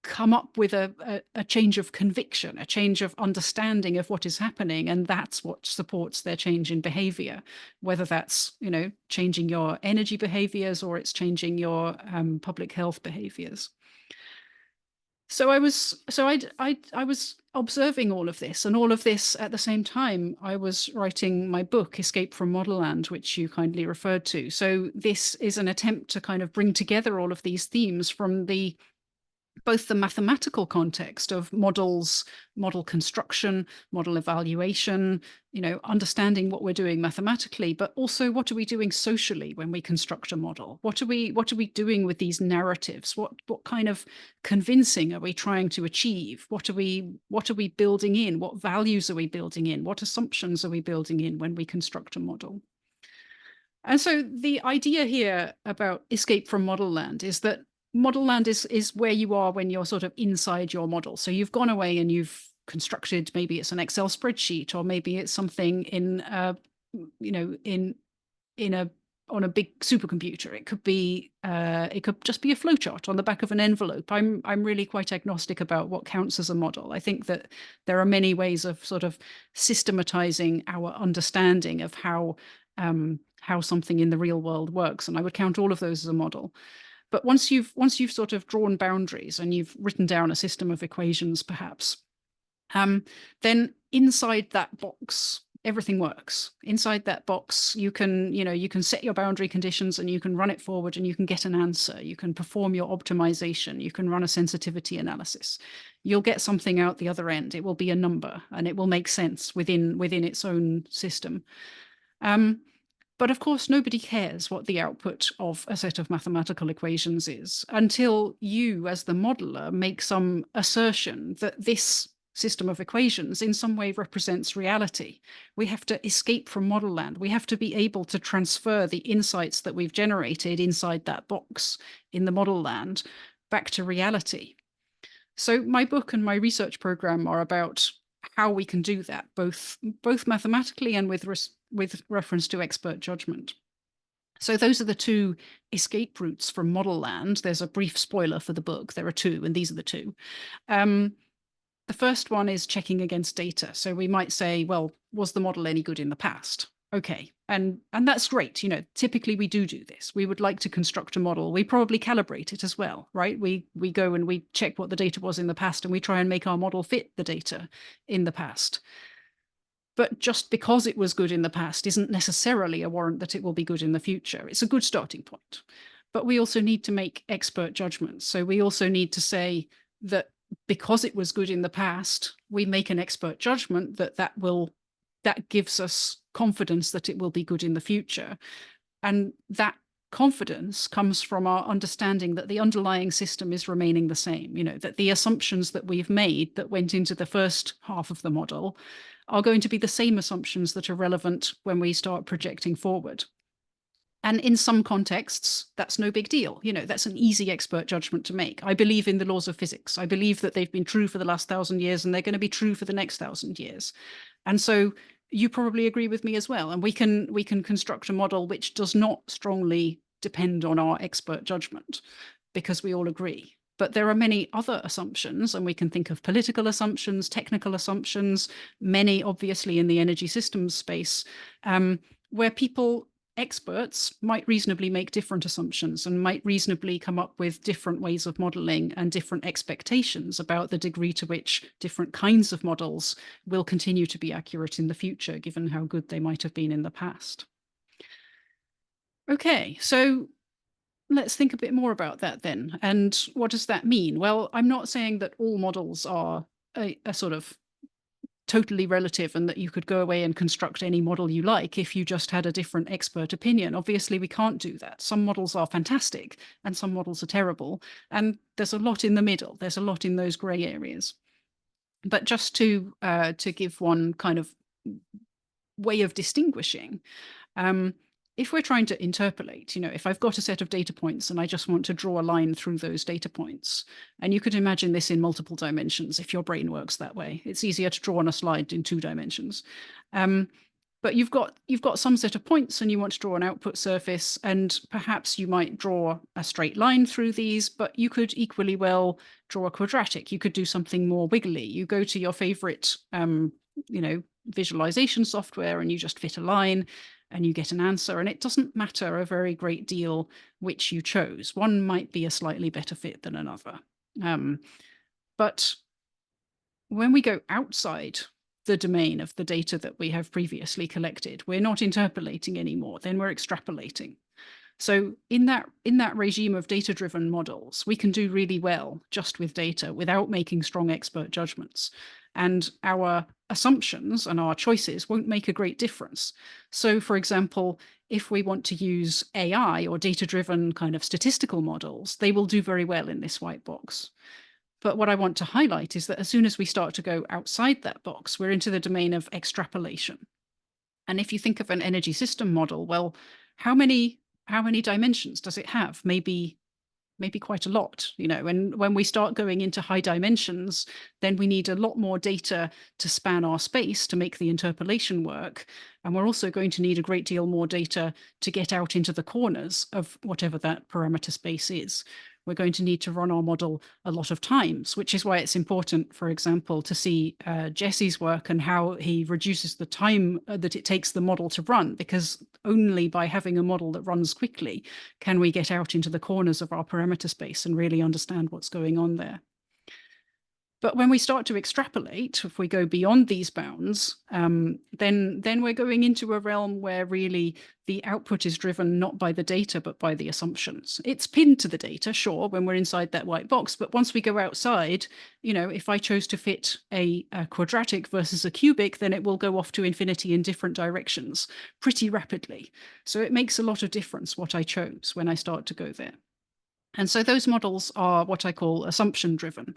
come up with a change of conviction, a change of understanding of what is happening. And that's what supports their change in behavior, whether that's, changing your energy behaviors or it's changing your public health behaviors. So I was observing all of this, and all of this at the same time, I was writing my book, Escape from Model Land, which you kindly referred to. So this is an attempt to kind of bring together all of these themes from both the mathematical context of models, model construction, model evaluation, understanding what we're doing mathematically, but also what are we doing socially when we construct a model? What are we doing with these narratives? What kind of convincing are we trying to achieve? What are we building in? What values are we building in? What assumptions are we building in when we construct a model? And so the idea here about escape from model land is that model land is where you are when you're sort of inside your model. So you've gone away and you've constructed, maybe it's an Excel spreadsheet, or maybe it's something on a big supercomputer. It could be, it could just be a flowchart on the back of an envelope. I'm really quite agnostic about what counts as a model. I think that there are many ways of sort of systematizing our understanding of how something in the real world works, and I would count all of those as a model. But once you've sort of drawn boundaries and you've written down a system of equations, perhaps, then inside that box, everything works. Inside that box, you can set your boundary conditions and you can run it forward and you can get an answer. You can perform your optimization. You can run a sensitivity analysis. You'll get something out the other end. It will be a number and it will make sense within its own system. But of course, nobody cares what the output of a set of mathematical equations is until you, as the modeler, make some assertion that this system of equations in some way represents reality. We have to escape from model land. We have to be able to transfer the insights that we've generated inside that box in the model land back to reality. So my book and my research program are about how we can do that, both mathematically and with reference to expert judgment. So those are the two escape routes from model land. There's a brief spoiler for the book. There are two, and these are the two. The first one is checking against data. So we might say, well, was the model any good in the past? Okay, and that's great. Typically we do this. We would like to construct a model. We probably calibrate it as well, right? We go and we check what the data was in the past and we try and make our model fit the data in the past. But just because it was good in the past isn't necessarily a warrant that it will be good in the future. It's a good starting point. But we also need to make expert judgments. So we also need to say that because it was good in the past, we make an expert judgment that gives us confidence that it will be good in the future. And that confidence comes from our understanding that the underlying system is remaining the same, that the assumptions that we've made that went into the first half of the model are going to be the same assumptions that are relevant when we start projecting forward. And in some contexts, that's no big deal. That's an easy expert judgment to make. I believe in the laws of physics. I believe that they've been true for the last 1,000 years and they're going to be true for the next 1,000 years. And so you probably agree with me as well. And we can construct a model which does not strongly depend on our expert judgment because we all agree. But there are many other assumptions, and we can think of political assumptions, technical assumptions, many obviously in the energy systems space, where experts might reasonably make different assumptions and might reasonably come up with different ways of modeling and different expectations about the degree to which different kinds of models will continue to be accurate in the future, given how good they might have been in the past. Okay, so let's think a bit more about that then. And what does that mean? Well, I'm not saying that all models are a sort of totally relative and that you could go away and construct any model you like if you just had a different expert opinion. Obviously, we can't do that. Some models are fantastic and some models are terrible. And there's a lot in the middle. There's a lot in those gray areas. But just to give one kind of way of distinguishing, if we're trying to interpolate, if I've got a set of data points and I just want to draw a line through those data points, and you could imagine this in multiple dimensions if your brain works that way. It's easier to draw on a slide in 2 dimensions. But you've got some set of points and you want to draw an output surface, and perhaps you might draw a straight line through these, but you could equally well draw a quadratic. You could do something more wiggly. You go to your favorite, visualization software and you just fit a line and you get an answer, and it doesn't matter a very great deal which you chose. One might be a slightly better fit than another. But when we go outside the domain of the data that we have previously collected, we're not interpolating anymore, then we're extrapolating. So in that regime of data-driven models, we can do really well just with data without making strong expert judgments. And our assumptions and our choices won't make a great difference. So for example, if we want to use AI or data-driven kind of statistical models, they will do very well in this white box. But what I want to highlight is that as soon as we start to go outside that box, we're into the domain of extrapolation. And if you think of an energy system model, well, how many dimensions does it have? Maybe quite a lot, and when we start going into high dimensions, then we need a lot more data to span our space to make the interpolation work. And we're also going to need a great deal more data to get out into the corners of whatever that parameter space is. We're going to need to run our model a lot of times, which is why it's important, for example, to see Jesse's work and how he reduces the time that it takes the model to run, because only by having a model that runs quickly can we get out into the corners of our parameter space and really understand what's going on there. But when we start to extrapolate, if we go beyond these bounds, then we're going into a realm where really the output is driven not by the data, but by the assumptions. It's pinned to the data, sure, when we're inside that white box. But once we go outside, you know, if I chose to fit a quadratic versus a cubic, then it will go off to infinity in different directions pretty rapidly. So it makes a lot of difference what I chose when I start to go there. And so those models are what I call assumption driven.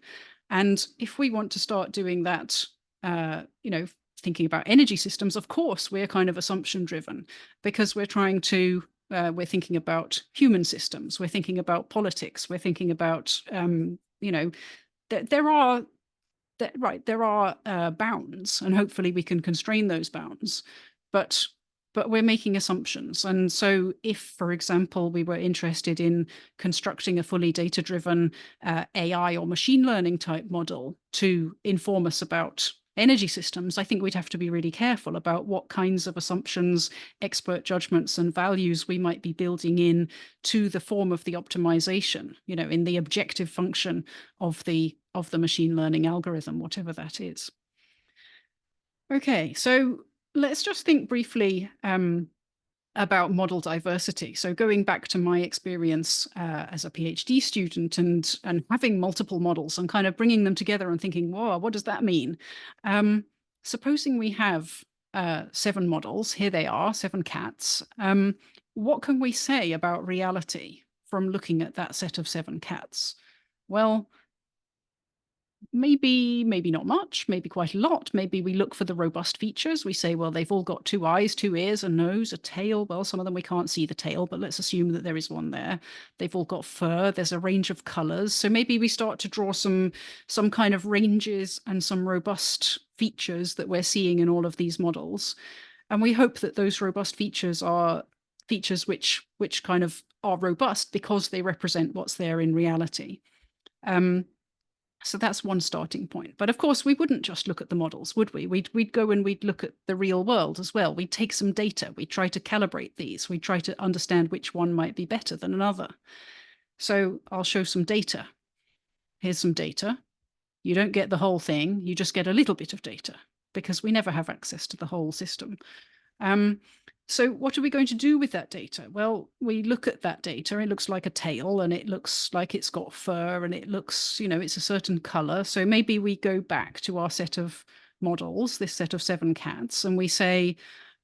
And if we want to start doing that, you know, thinking about energy systems, of course, we're kind of assumption driven because we're trying to, we're thinking about human systems, we're thinking about politics, we're thinking about, you know, there are bounds, and hopefully we can constrain those bounds, but we're making assumptions. And so if, for example, we were interested in constructing a fully data-driven AI or machine learning type model to inform us about energy systems, I think we'd have to be really careful about what kinds of assumptions, expert judgments, and values we might be building in to the form of the optimization, you know, in the objective function of the machine learning algorithm, whatever that is. Okay, so let's just think briefly about model diversity. So going back to my experience as a PhD student and having multiple models and kind of bringing them together and thinking, whoa, what does that mean? Supposing we have 7 models, here they are, 7 cats. What can we say about reality from looking at that set of 7 cats? Well, maybe not much, maybe quite a lot. Maybe we look for the robust features. We say, well, they've all got 2 eyes, 2 ears, a nose, a tail. Well, some of them we can't see the tail, but let's assume that there is one there. They've all got fur. There's a range of colors. So maybe we start to draw some kind of ranges and some robust features that we're seeing in all of these models. And we hope that those robust features are features which kind of are robust because they represent what's there in reality. So that's one starting point. But of course, we wouldn't just look at the models, would we? We'd go and we'd look at the real world as well. We'd take some data. We'd try to calibrate these. We'd try to understand which one might be better than another. So I'll show some data. Here's some data. You don't get the whole thing. You just get a little bit of data because we never have access to the whole system. So what are we going to do with that data? Well, we look at that data. It looks like a tail and it looks like it's got fur and it looks, you know, it's a certain color. So maybe we go back to our set of models, this set of 7 cats, and we say,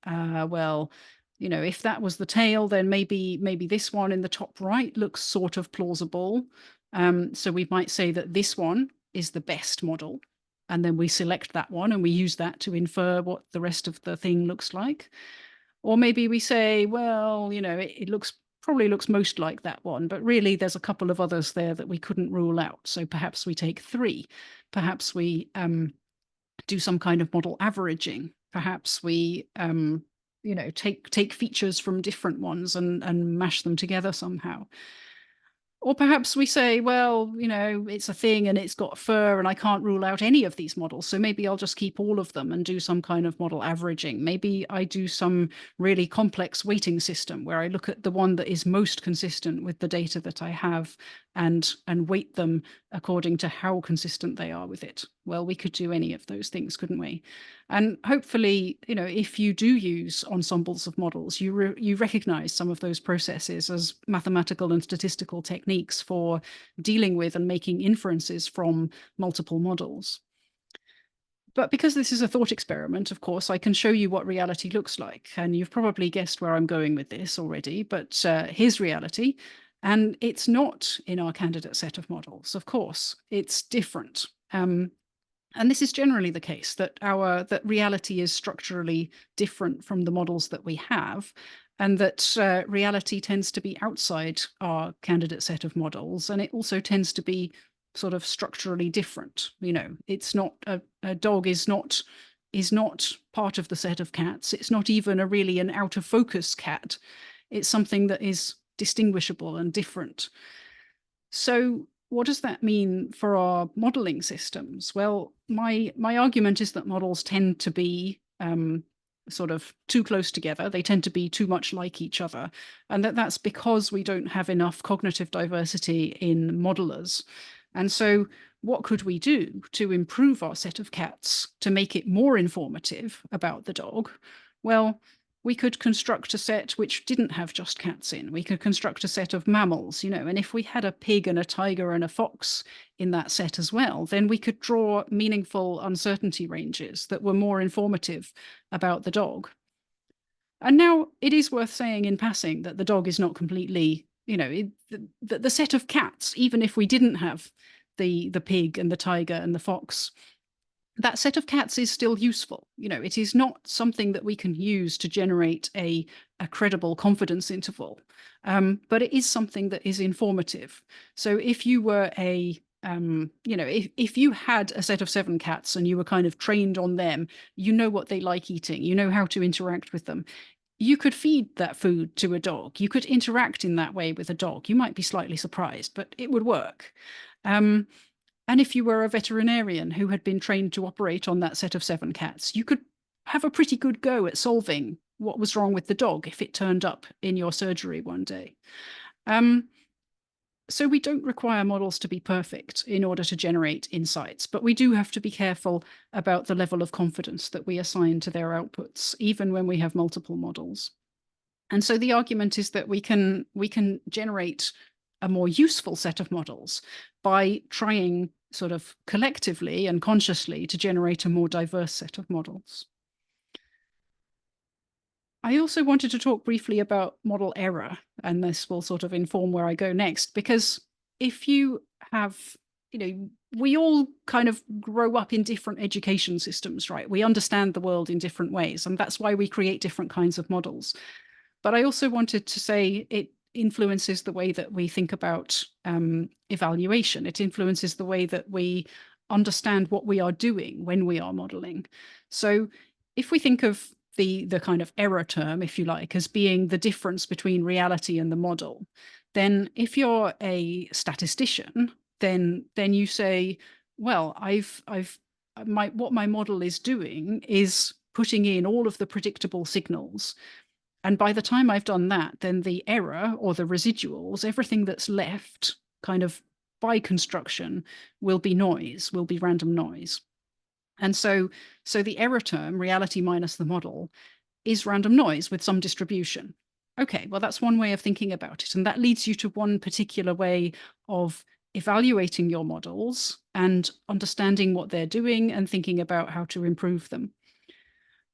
well, you know, if that was the tail, then maybe this one in the top right looks sort of plausible. So we might say that this one is the best model. And then we select that one and we use that to infer what the rest of the thing looks like. Or maybe we say, well, you know, it probably looks most like that one, but really there's a couple of others there that we couldn't rule out. So perhaps we take 3. Perhaps we do some kind of model averaging. Perhaps we, you know, take features from different ones and mash them together somehow. Or perhaps we say, well, you know, it's a thing and it's got fur and I can't rule out any of these models. So maybe I'll just keep all of them and do some kind of model averaging. Maybe I do some really complex weighting system where I look at the one that is most consistent with the data that I have and weight them according to how consistent they are with it. Well, we could do any of those things, couldn't we? And hopefully, you know, if you do use ensembles of models, you recognize some of those processes as mathematical and statistical techniques for dealing with and making inferences from multiple models. But because this is a thought experiment, of course, I can show you what reality looks like. And you've probably guessed where I'm going with this already, but here's reality. And it's not in our candidate set of models, of course, it's different. And this is generally the case, that reality is structurally different from the models that we have, and that reality tends to be outside our candidate set of models, and it also tends to be sort of structurally different. You know, it's not a dog is not part of the set of cats. It's not even really an out of focus cat. It's something that is distinguishable and different. So what does that mean for our modeling systems? Well, my argument is that models tend to be sort of too close together. They tend to be too much like each other. And that's because we don't have enough cognitive diversity in modelers. And so what could we do to improve our set of cats to make it more informative about the dog? Well, we could construct a set which didn't have just cats in. We could construct a set of mammals, and if we had a pig and a tiger and a fox in that set as well, then we could draw meaningful uncertainty ranges that were more informative about the dog. And now it is worth saying in passing that the dog is not completely, the set of cats, even if we didn't have the pig and the tiger and the fox, that set of cats is still useful. It is not something that we can use to generate a credible confidence interval, but it is something that is informative. So if you were if you had a set of 7 cats and you were kind of trained on them, what they like eating, how to interact with them, you could feed that food to a dog. You could interact in that way with a dog. You might be slightly surprised, but it would work. And if you were a veterinarian who had been trained to operate on that set of 7 cats, you could have a pretty good go at solving what was wrong with the dog if it turned up in your surgery one day. So we don't require models to be perfect in order to generate insights, but we do have to be careful about the level of confidence that we assign to their outputs, even when we have multiple models. And so the argument is that we can generate a more useful set of models by trying sort of collectively and consciously to generate a more diverse set of models. I also wanted to talk briefly about model error, and this will sort of inform where I go next, because if you have, we all kind of grow up in different education systems, right? We understand the world in different ways, and that's why we create different kinds of models. But I also wanted to say it influences the way that we think about evaluation. It influences the way that we understand what we are doing when we are modeling. So if we think of the kind of error term, if you like, as being the difference between reality and the model, then if you're a statistician, then you say, well, what my model is doing is putting in all of the predictable signals. And by the time I've done that, then the error or the residuals, everything that's left kind of by construction will be noise, will be random noise. And so the error term, reality minus the model, is random noise with some distribution. Okay, well, that's one way of thinking about it. And that leads you to one particular way of evaluating your models and understanding what they're doing and thinking about how to improve them.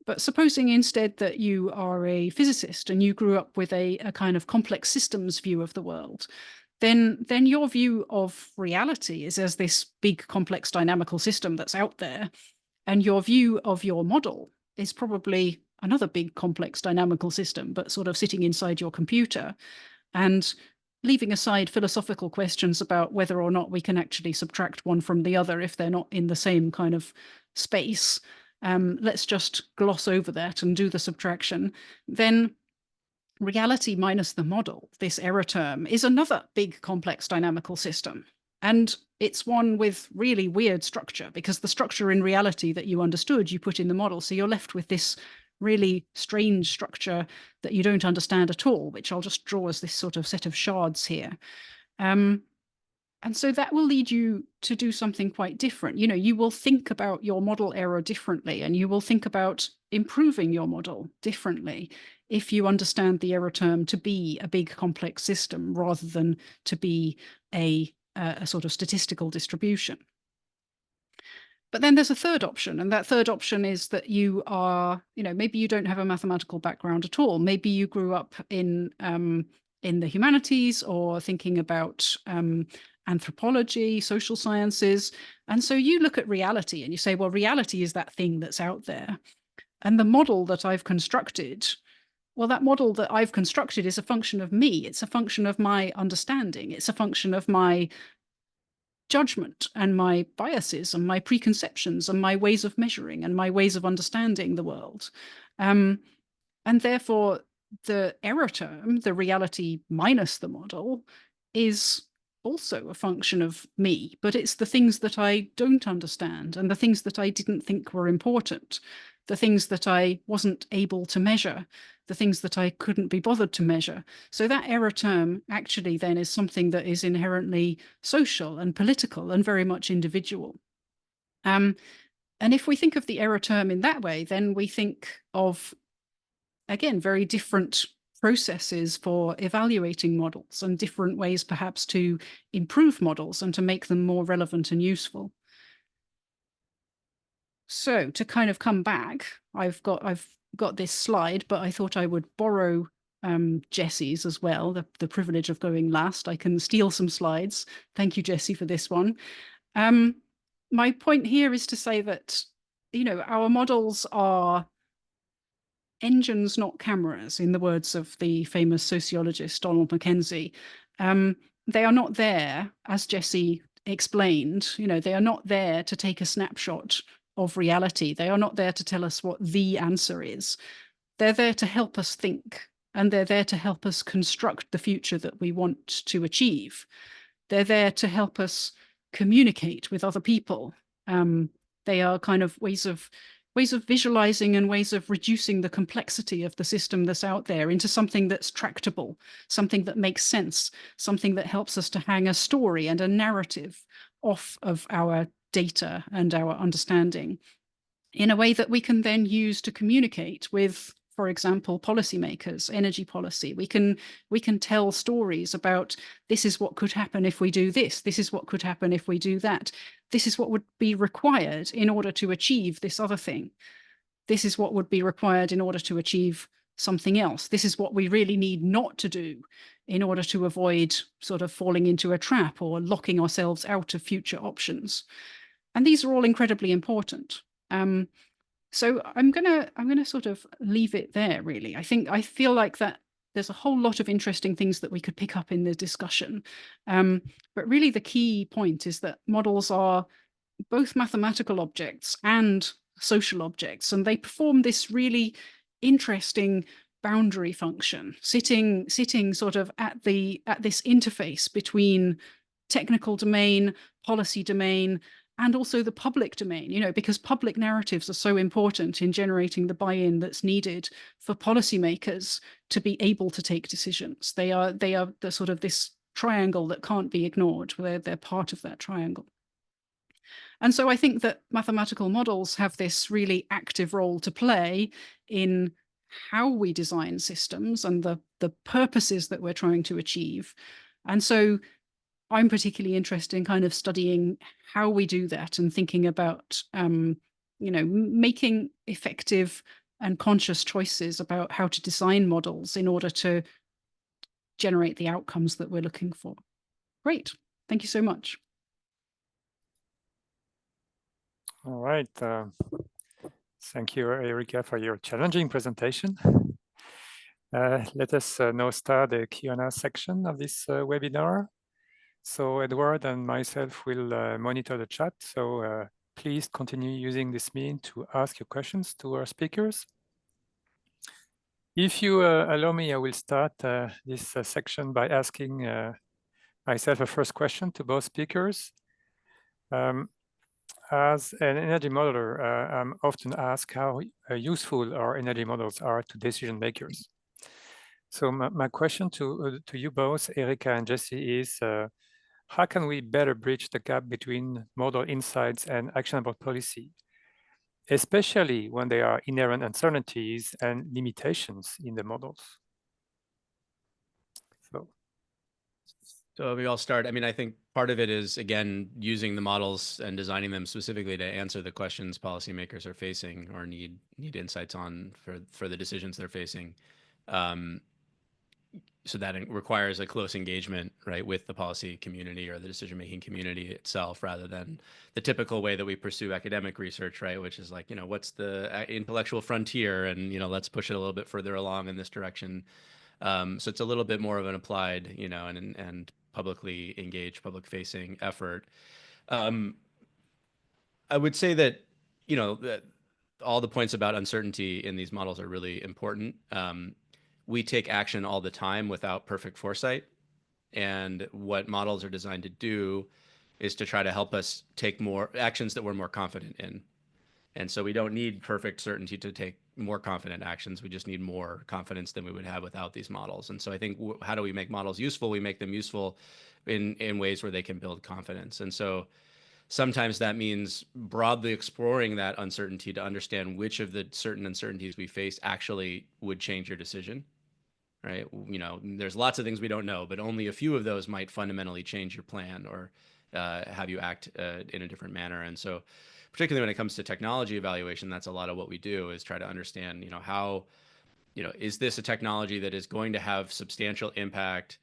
But supposing instead that you are a physicist and you grew up with a kind of complex systems view of the world, then your view of reality is as this big, complex, dynamical system that's out there. And your view of your model is probably another big, complex, dynamical system, but sort of sitting inside your computer. And leaving aside philosophical questions about whether or not we can actually subtract one from the other if they're not in the same kind of space, let's just gloss over that and do the subtraction. Then reality minus the model, this error term, is another big, complex, dynamical system. And it's one with really weird structure, because the structure in reality that you understood, you put in the model. So you're left with this really strange structure that you don't understand at all, which I'll just draw as this sort of set of shards here. And so that will lead you to do something quite different. You will think about your model error differently, and you will think about improving your model differently if you understand the error term to be a big, complex system rather than to be a sort of statistical distribution. But then there's a third option, and that third option is that you are, maybe you don't have a mathematical background at all. Maybe you grew up in the humanities or thinking about anthropology, social sciences. And so you look at reality and you say, well, reality is that thing that's out there. And the model that I've constructed, well, that model that I've constructed is a function of me. It's a function of my understanding. It's a function of my judgment and my biases and my preconceptions and my ways of measuring and my ways of understanding the world. And therefore, the error term, the reality minus the model, is also a function of me, but it's the things that I don't understand and the things that I didn't think were important. the things that I wasn't able to measure, the things that I couldn't be bothered to measure. So that error term actually then is something that is inherently social and political and very much individual. And if we think of the error term in that way, then we think of, again, very different processes for evaluating models and different ways perhaps to improve models and to make them more relevant and useful. So to kind of come back, I've got this slide, but I thought I would borrow Jesse's as well, the privilege of going last. I can steal some slides. Thank you, Jesse, for this one. My point here is to say that, our models are engines, not cameras, in the words of the famous sociologist Donald Mackenzie. They are not there, as Jesse explained, they are not there to take a snapshot of reality. They are not there to tell us what the answer is. They're there to help us think, and they're there to help us construct the future that we want to achieve. They're there to help us communicate with other people. They are kind of ways of visualizing and ways of reducing the complexity of the system that's out there into something that's tractable, something that makes sense, something that helps us to hang a story and a narrative off of our data and our understanding in a way that we can then use to communicate with, for example, policymakers, energy policy. We can tell stories about, this is what could happen if we do this. This is what could happen if we do that. This is what would be required in order to achieve this other thing. This is what would be required in order to achieve something else. This is what we really need not to do in order to avoid sort of falling into a trap or locking ourselves out of future options. And these are all incredibly important. So I'm gonna sort of leave it there, really. I feel like that there's a whole lot of interesting things that we could pick up in the discussion. But really the key point is that models are both mathematical objects and social objects, and they perform this really interesting boundary function, sitting sort of at this interface between technical domain, policy domain, and also the public domain, because public narratives are so important in generating the buy-in that's needed for policymakers to be able to take decisions. They are the sort of this triangle that can't be ignored. They're part of that triangle. And so I think that mathematical models have this really active role to play in how we design systems and the purposes that we're trying to achieve. And so I'm particularly interested in kind of studying how we do that and thinking about, making effective and conscious choices about how to design models in order to generate the outcomes that we're looking for. Great. Thank you so much. All right. Thank you, Erika, for your challenging presentation. Let us now start the Q&A section of this webinar. So Edward and myself will monitor the chat. So please continue using this means to ask your questions to our speakers. If you allow me, I will start this section by asking myself a first question to both speakers. As an energy modeler, I'm often asked how useful our energy models are to decision makers. So my question to you both, Erika and Jesse, is how can we better bridge the gap between model insights and actionable policy, especially when there are inherent uncertainties and limitations in the models? So maybe I'll start. I mean, I think part of it is, again, using the models and designing them specifically to answer the questions policymakers are facing or need insights on for the decisions they're facing. So that requires a close engagement, right, with the policy community or the decision-making community itself, rather than the typical way that we pursue academic research, right, which is like, what's the intellectual frontier, and let's push it a little bit further along in this direction. So it's a little bit more of an applied, and publicly engaged, public-facing effort. I would say that, that all the points about uncertainty in these models are really important. We take action all the time without perfect foresight. And what models are designed to do is to try to help us take more actions that we're more confident in. And so we don't need perfect certainty to take more confident actions. We just need more confidence than we would have without these models. And so I think how do we make models useful? We make them useful in ways where they can build confidence. And so sometimes that means broadly exploring that uncertainty to understand which of the certain uncertainties we face actually would change your decision, right? You know, there's lots of things we don't know, but only a few of those might fundamentally change your plan or have you act in a different manner. And so particularly when it comes to technology evaluation, that's a lot of what we do, is try to understand, you know, how, you know, is this a technology that is going to have substantial impact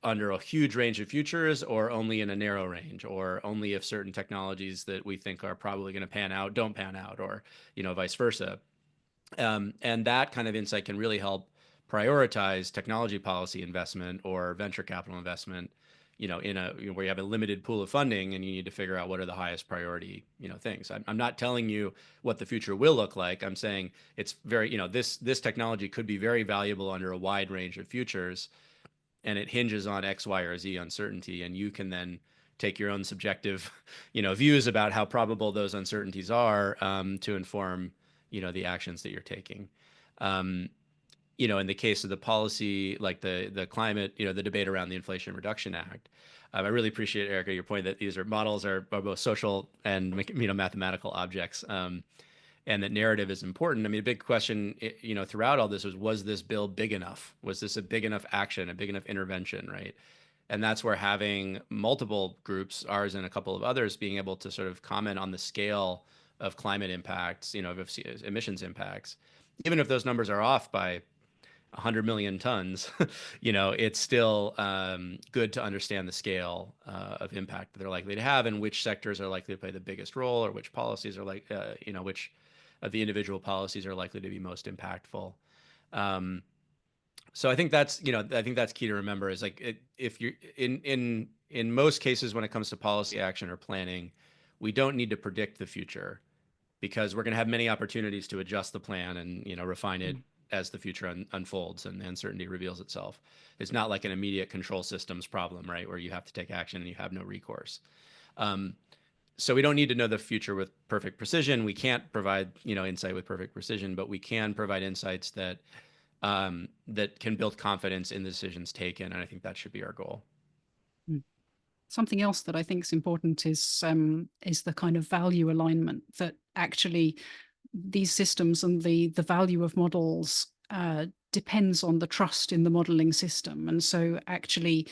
under a huge range of futures, or only in a narrow range, or only if certain technologies that we think are probably going to pan out don't pan out, or, you know, vice versa. And that kind of insight can really help prioritize technology policy investment or venture capital investment, you know, in a, you know, where you have a limited pool of funding and you need to figure out what are the highest priority, you know, things. I'm not telling you what the future will look like. I'm saying it's very, you know, this technology could be very valuable under a wide range of futures, and it hinges on X, Y, or Z uncertainty. And you can then take your own subjective, you know, views about how probable those uncertainties are to inform, you know, the actions that you're taking. You know, in the case of the policy, like the climate, you know, the debate around the Inflation Reduction Act, I really appreciate, Erica, your point that these models are both social and, you know, mathematical objects, and that narrative is important. I mean, a big question, you know, throughout all this was this bill big enough? Was this a big enough action, a big enough intervention, right? And that's where having multiple groups, ours and a couple of others, being able to sort of comment on the scale of climate impacts, you know, of emissions impacts, even if those numbers are off by 100 million tons, you know, it's still good to understand the scale of impact that they're likely to have, and which sectors are likely to play the biggest role, or which policies are like, you know, which of the individual policies are likely to be most impactful. So I think that's, you know, I think that's key to remember, is like, if you're in most cases when it comes to policy action or planning, we don't need to predict the future, because we're going to have many opportunities to adjust the plan and, you know, refine it as the future unfolds and uncertainty reveals itself. It's not like an immediate control systems problem, right, where you have to take action and you have no recourse. So we don't need to know the future with perfect precision. We can't provide, you know, insight with perfect precision, but we can provide insights that that can build confidence in the decisions taken, and I think that should be our goal. Something else that I think is important is the kind of value alignment, that actually these systems and the value of models depends on the trust in the modeling system. And so actually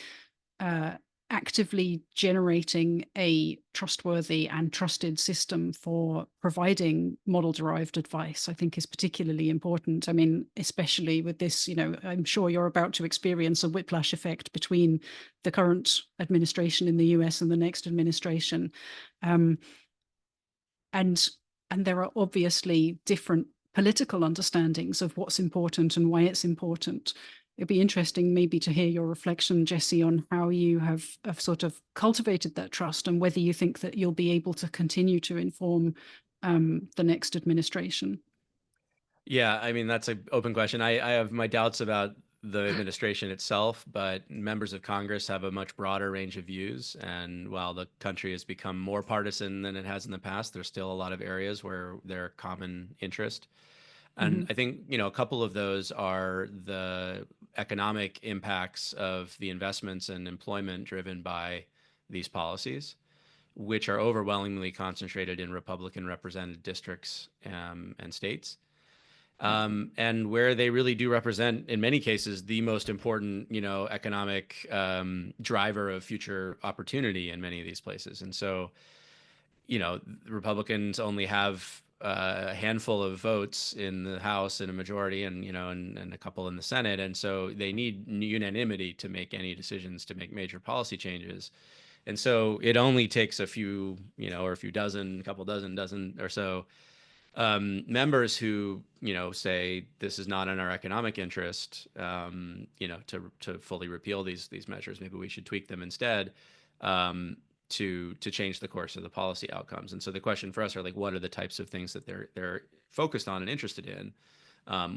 actively generating a trustworthy and trusted system for providing model-derived advice, I think, is particularly important. I mean, especially with this, you know, I'm sure you're about to experience a whiplash effect between the current administration in the US and the next administration. And there are obviously different political understandings of what's important and why it's important. It'd be interesting maybe to hear your reflection, Jesse, on how you have sort of cultivated that trust, and whether you think that you'll be able to continue to inform the next administration. Yeah, I mean, that's an open question. I have my doubts about the administration itself, but members of Congress have a much broader range of views. And while the country has become more partisan than it has in the past, there's still a lot of areas where they're common interest. And I think, you know, a couple of those are the economic impacts of the investments and employment driven by these policies, which are overwhelmingly concentrated in Republican represented districts and states. And where they really do represent, in many cases, the most important, you know, economic driver of future opportunity in many of these places. And so, you know, Republicans only have a handful of votes in the House and a majority, and, you know, and a couple in the Senate. And so they need unanimity to make any decisions, to make major policy changes. And so it only takes a few, you know, or a few dozen, a couple dozen or so members who, you know, say this is not in our economic interest, you know, to fully repeal these measures. Maybe we should tweak them instead. To change the course of the policy outcomes. And so the question for us are like, what are the types of things that they're focused on and interested in?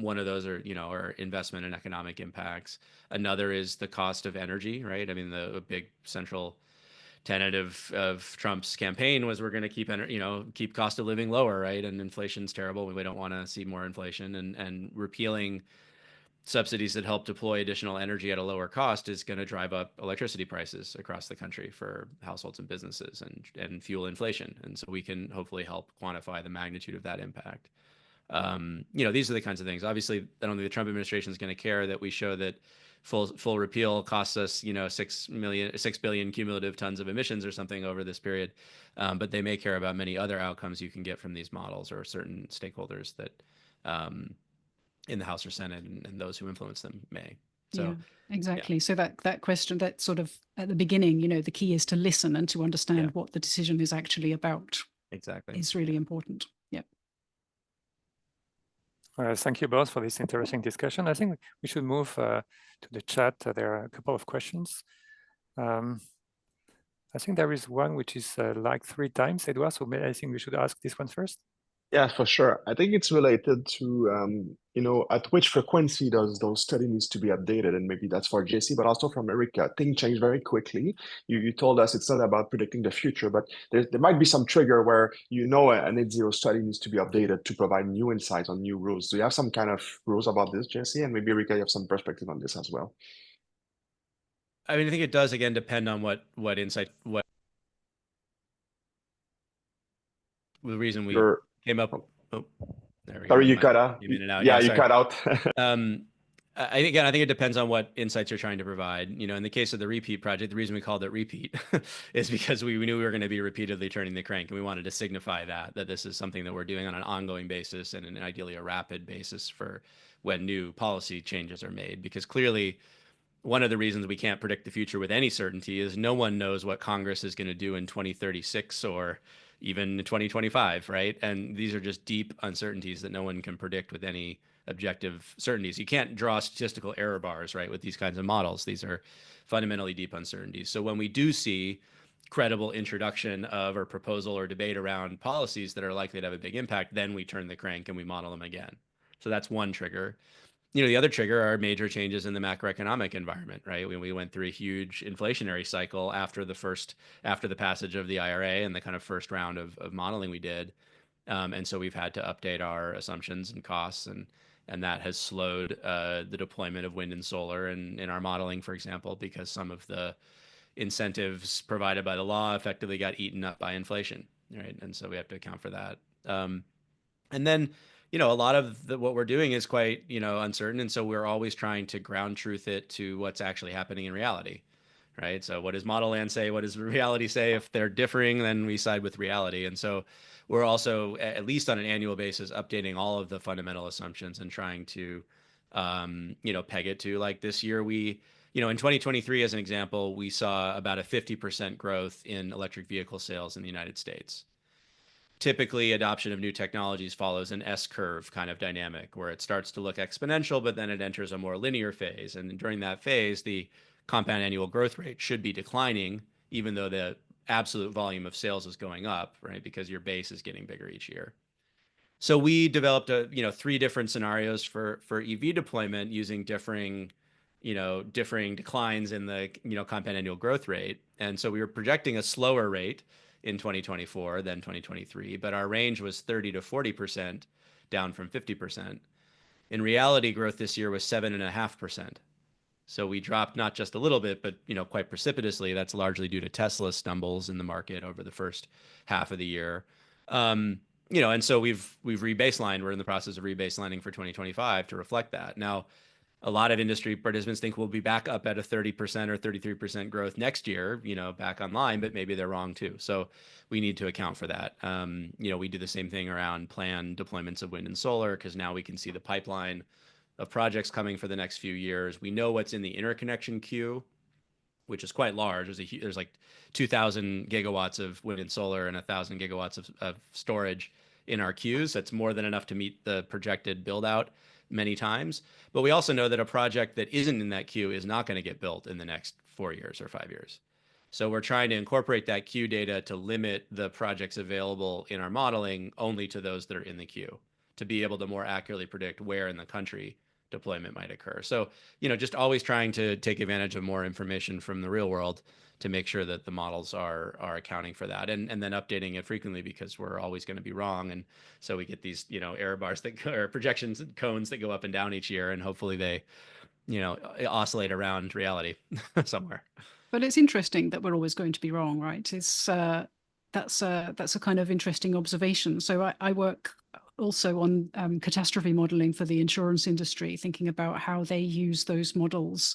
One of those are, you know, are investment and economic impacts. Another is the cost of energy, right? I mean, the big central tenet of Trump's campaign was we're going to keep cost of living lower, right? And inflation's terrible. We don't want to see more inflation, and repealing subsidies that help deploy additional energy at a lower cost is going to drive up electricity prices across the country for households and businesses and fuel inflation. And so we can hopefully help quantify the magnitude of that impact. These are the kinds of things. Obviously, I don't think the Trump administration is going to care that we show that full repeal costs us, 6 billion cumulative tons of emissions or something over this period. But they may care about many other outcomes you can get from these models, or certain stakeholders that in the House or Senate, and those who influence them may. So, yeah, exactly. Yeah. So that question, that sort of at the beginning, the key is to listen and to understand what the decision is actually about. Exactly. Is really important. Yep. Thank you both for this interesting discussion. I think we should move to the chat. There are a couple of questions. I think there is one which is like 3 times, Edouard, so I think we should ask this one first. Yeah, for sure. I think it's related to, at which frequency does those study needs to be updated? And maybe that's for JC, but also from Erica. Things change very quickly. You told us it's not about predicting the future, but there might be some trigger where a net zero study needs to be updated to provide new insights on new rules. Do you have some kind of rules about this, JC? And maybe Erica, you have some perspective on this as well. I mean, I think it does, again, depend on what insight, what the reason we came up. Oh, there we go. Sorry, you cut out. Yeah, you cut out. I think it depends on what insights you're trying to provide. In the case of the repeat project, the reason we called it repeat is because we knew we were going to be repeatedly turning the crank, and we wanted to signify that this is something that we're doing on an ongoing basis, and ideally a rapid basis for when new policy changes are made. Because clearly, one of the reasons we can't predict the future with any certainty is no one knows what Congress is going to do in 2036 or even 2025, right? And these are just deep uncertainties that no one can predict with any objective certainties. You can't draw statistical error bars, right, with these kinds of models. These are fundamentally deep uncertainties. So when we do see credible introduction of or proposal or debate around policies that are likely to have a big impact, then we turn the crank and we model them again. So that's one trigger. The other trigger are major changes in the macroeconomic environment, right? When we went through a huge inflationary cycle after the passage of the IRA and the kind of first round of modeling we did. And so we've had to update our assumptions and costs, and that has slowed the deployment of wind and solar in our modeling, for example, because some of the incentives provided by the law effectively got eaten up by inflation, right? And so we have to account for that. And then, a lot of what we're doing is quite, uncertain. And so we're always trying to ground truth it to what's actually happening in reality, right? So what does model land say? What does reality say? If they're differing, then we side with reality. And so we're also, at least on an annual basis, updating all of the fundamental assumptions and trying to, peg it to, like, this year in 2023, as an example, we saw about a 50% growth in electric vehicle sales in the United States. Typically, adoption of new technologies follows an S-curve kind of dynamic where it starts to look exponential, but then it enters a more linear phase. And during that phase, the compound annual growth rate should be declining, even though the absolute volume of sales is going up, right? Because your base is getting bigger each year. So we developed 3 different scenarios for EV deployment using differing declines in the compound annual growth rate. And so we were projecting a slower rate in 2024 than 2023, but our range was 30 to 40%, down from 50%. In reality, growth this year was 7.5%. So we dropped not just a little bit, but quite precipitously. That's largely due to Tesla's stumbles in the market over the first half of the year. And so we've rebaselined. We're in the process of rebaselining for 2025 to reflect that. Now, a lot of industry participants think we'll be back up at a 30% or 33% growth next year, back online, but maybe they're wrong too. So we need to account for that. We do the same thing around planned deployments of wind and solar, because now we can see the pipeline of projects coming for the next few years. We know what's in the interconnection queue, which is quite large. There's like 2,000 gigawatts of wind and solar and 1,000 gigawatts of storage in our queues. That's more than enough to meet the projected build out many times. But we also know that a project that isn't in that queue is not going to get built in the next 4 years or 5 years. So we're trying to incorporate that queue data to limit the projects available in our modeling only to those that are in the queue, to be able to more accurately predict where in the country deployment might occur. So, just always trying to take advantage of more information from the real world to make sure that the models are accounting for that, and then updating it frequently, because we're always going to be wrong. And so we get these, error bars or projections and cones that go up and down each year, and hopefully they, oscillate around reality somewhere. But it's interesting that we're always going to be wrong, right? It's that's a kind of interesting observation. So I work also on catastrophe modeling for the insurance industry, thinking about how they use those models,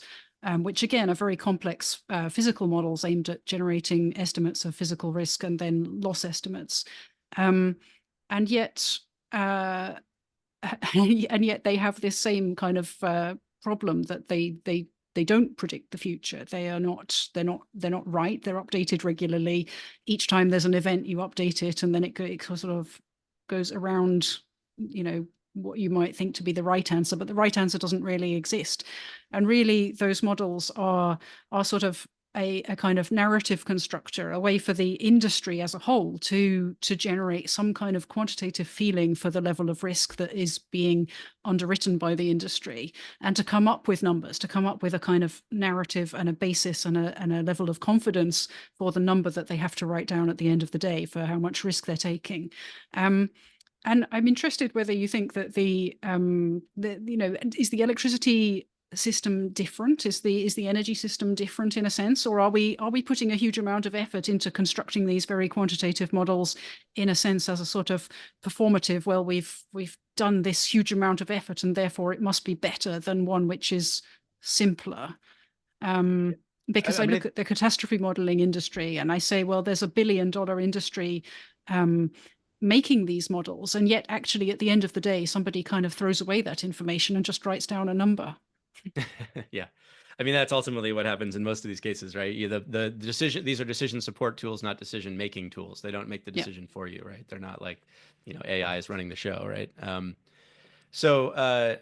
which again are very complex physical models aimed at generating estimates of physical risk and then loss estimates, and yet and yet they have this same kind of problem that they don't predict the future. They're not right. They're updated regularly. Each time there's an event, you update it, and then it sort of goes around, what you might think to be the right answer, but the right answer doesn't really exist. And really, those models are sort of a kind of narrative constructor, a way for the industry as a whole to generate some kind of quantitative feeling for the level of risk that is being underwritten by the industry, and to come up with numbers, to come up with a kind of narrative and a basis and a level of confidence for the number that they have to write down at the end of the day for how much risk they're taking. And I'm interested whether you think that is the electricity system different? Is the energy system different in a sense, or are we putting a huge amount of effort into constructing these very quantitative models in a sense as a sort of performative? Well, we've done this huge amount of effort, and therefore it must be better than one which is simpler. Because I look at the catastrophe modeling industry and I say, well, there's $1 billion industry making these models, and yet actually at the end of the day somebody kind of throws away that information and just writes down a number. Yeah, I mean, that's ultimately what happens in most of these cases, right? The decision, these are decision support tools, not decision making tools. They don't make the decision for you, right? They're not like, AI is running the show, right? So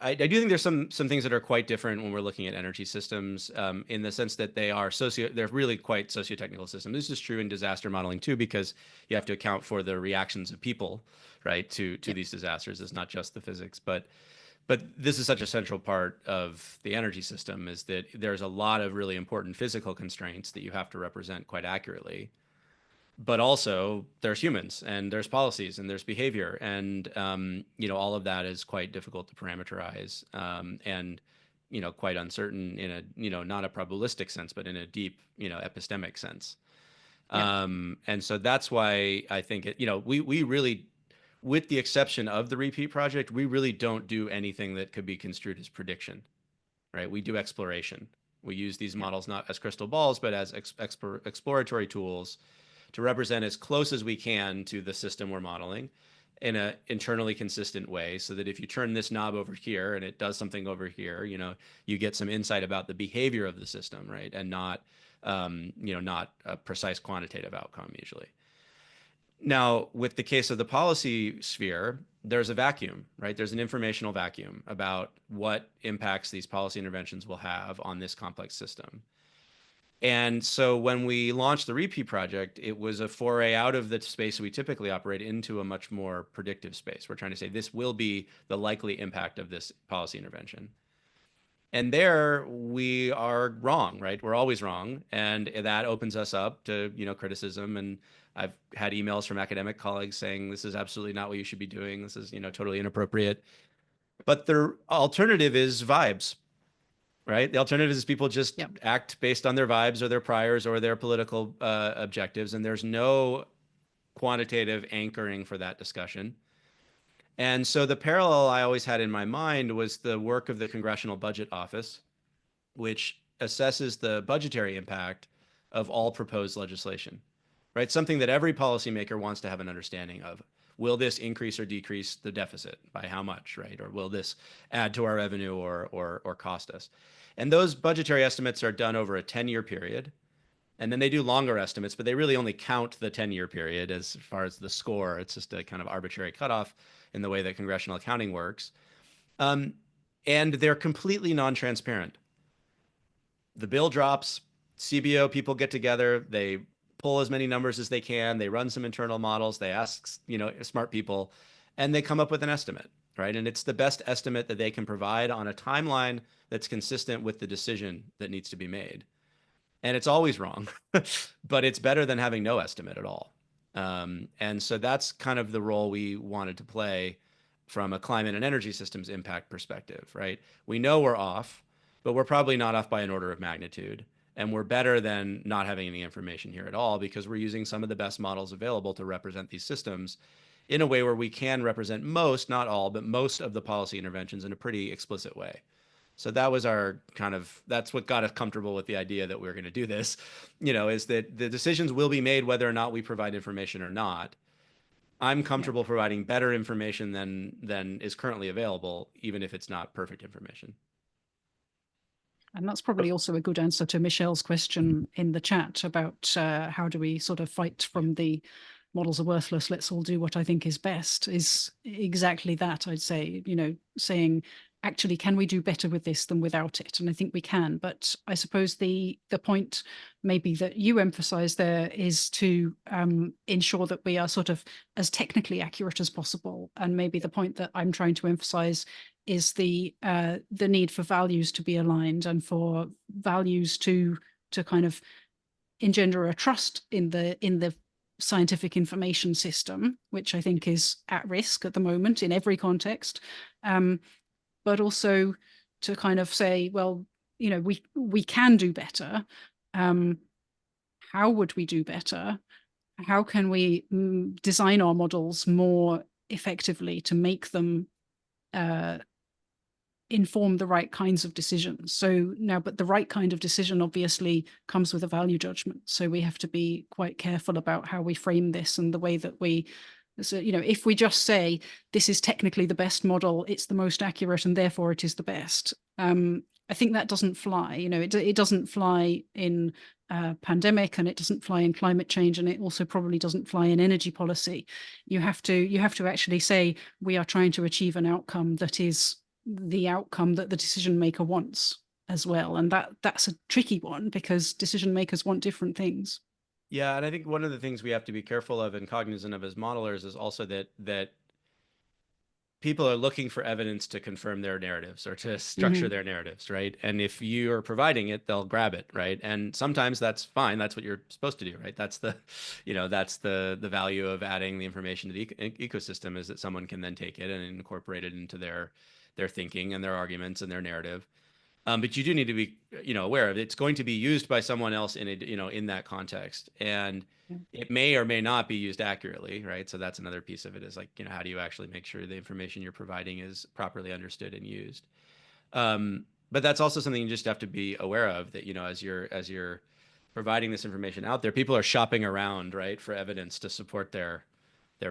I do think there's some things that are quite different when we're looking at energy systems, in the sense that they're really quite socio-technical systems. This is true in disaster modeling too, because you have to account for the reactions of people, right, to these disasters. It's not just the physics, but this is such a central part of the energy system, is that there's a lot of really important physical constraints that you have to represent quite accurately. But also there's humans, and there's policies, and there's behavior, and all of that is quite difficult to parameterize, and quite uncertain in a not a probabilistic sense, but in a deep epistemic sense. And so that's why I think we really, with the exception of the repeat project, we really don't do anything that could be construed as prediction, right? We do exploration. We use these models not as crystal balls, but as exploratory tools to represent as close as we can to the system we're modeling in an internally consistent way, so that if you turn this knob over here and it does something over here, you get some insight about the behavior of the system, right? And not a precise quantitative outcome usually. Now, with the case of the policy sphere, there's a vacuum, right? There's an informational vacuum about what impacts these policy interventions will have on this complex system. And so when we launched the repeat project, it was a foray out of the space we typically operate into a much more predictive space. We're trying to say this will be the likely impact of this policy intervention. And there we are wrong, right? We're always wrong. And that opens us up to, criticism. And I've had emails from academic colleagues saying, this is absolutely not what you should be doing. This is, totally inappropriate. But the alternative is vibes, right? The alternative is people just act based on their vibes or their priors or their political objectives. And there's no quantitative anchoring for that discussion. And so the parallel I always had in my mind was the work of the Congressional Budget Office, which assesses the budgetary impact of all proposed legislation, right? Something that every policymaker wants to have an understanding of. Will this increase or decrease the deficit? By how much, right? Or will this add to our revenue or cost us? And those budgetary estimates are done over a 10-year period. And then they do longer estimates, but they really only count the 10-year period as far as the score. It's just a kind of arbitrary cutoff in the way that congressional accounting works. And they're completely non-transparent. The bill drops, CBO people get together, they pull as many numbers as they can, they run some internal models, they ask smart people, and they come up with an estimate. right? And it's the best estimate that they can provide on a timeline that's consistent with the decision that needs to be made. And it's always wrong, but it's better than having no estimate at all. And so that's kind of the role we wanted to play from a climate and energy systems impact perspective, right? We know we're off, but we're probably not off by an order of magnitude. And we're better than not having any information here at all, because we're using some of the best models available to represent these systems in a way where we can represent most, not all, but most of the policy interventions in a pretty explicit way. So that was our that's what got us comfortable with the idea that we were going to do this, is that the decisions will be made whether or not we provide information or not. I'm comfortable providing better information than is currently available, even if it's not perfect information. And that's probably also a good answer to Michelle's question in the chat about how do we sort of fight from the models are worthless, let's all do what I think is best, is exactly that. I'd say, saying, actually, can we do better with this than without it? And I think we can. But I suppose the point maybe that you emphasize there is to ensure that we are sort of as technically accurate as possible. And maybe the point that I'm trying to emphasize is the need for values to be aligned and for values to kind of engender a trust in the scientific information system, which I think is at risk at the moment in every context. But also to kind of say, well, we can do better. How would we do better? How can we design our models more effectively to make them inform the right kinds of decisions? So now, but the right kind of decision obviously comes with a value judgment. So we have to be quite careful about how we frame this and the way that we, so, if we just say this is technically the best model, it's the most accurate, and therefore it is the best, I think that doesn't fly. It doesn't fly in pandemic, and it doesn't fly in climate change, and it also probably doesn't fly in energy policy. You have to actually say we are trying to achieve an outcome that is the outcome that the decision maker wants as well, and that's a tricky one because decision makers want different things. Yeah, and I think one of the things we have to be careful of and cognizant of as modelers is also that people are looking for evidence to confirm their narratives or to structure their narratives, right? And if you are providing it, they'll grab it, right? And sometimes that's fine. That's what you're supposed to do, right? That's the, that's the value of adding the information to the ecosystem, is that someone can then take it and incorporate it into their thinking and their arguments and their narrative. But you do need to be, aware of it. It's going to be used by someone else in in that context, and it may or may not be used accurately, right? So that's another piece of it, is like, how do you actually make sure the information you're providing is properly understood and used? But that's also something you just have to be aware of, that, as you're providing this information out there, people are shopping around, right, for evidence to support their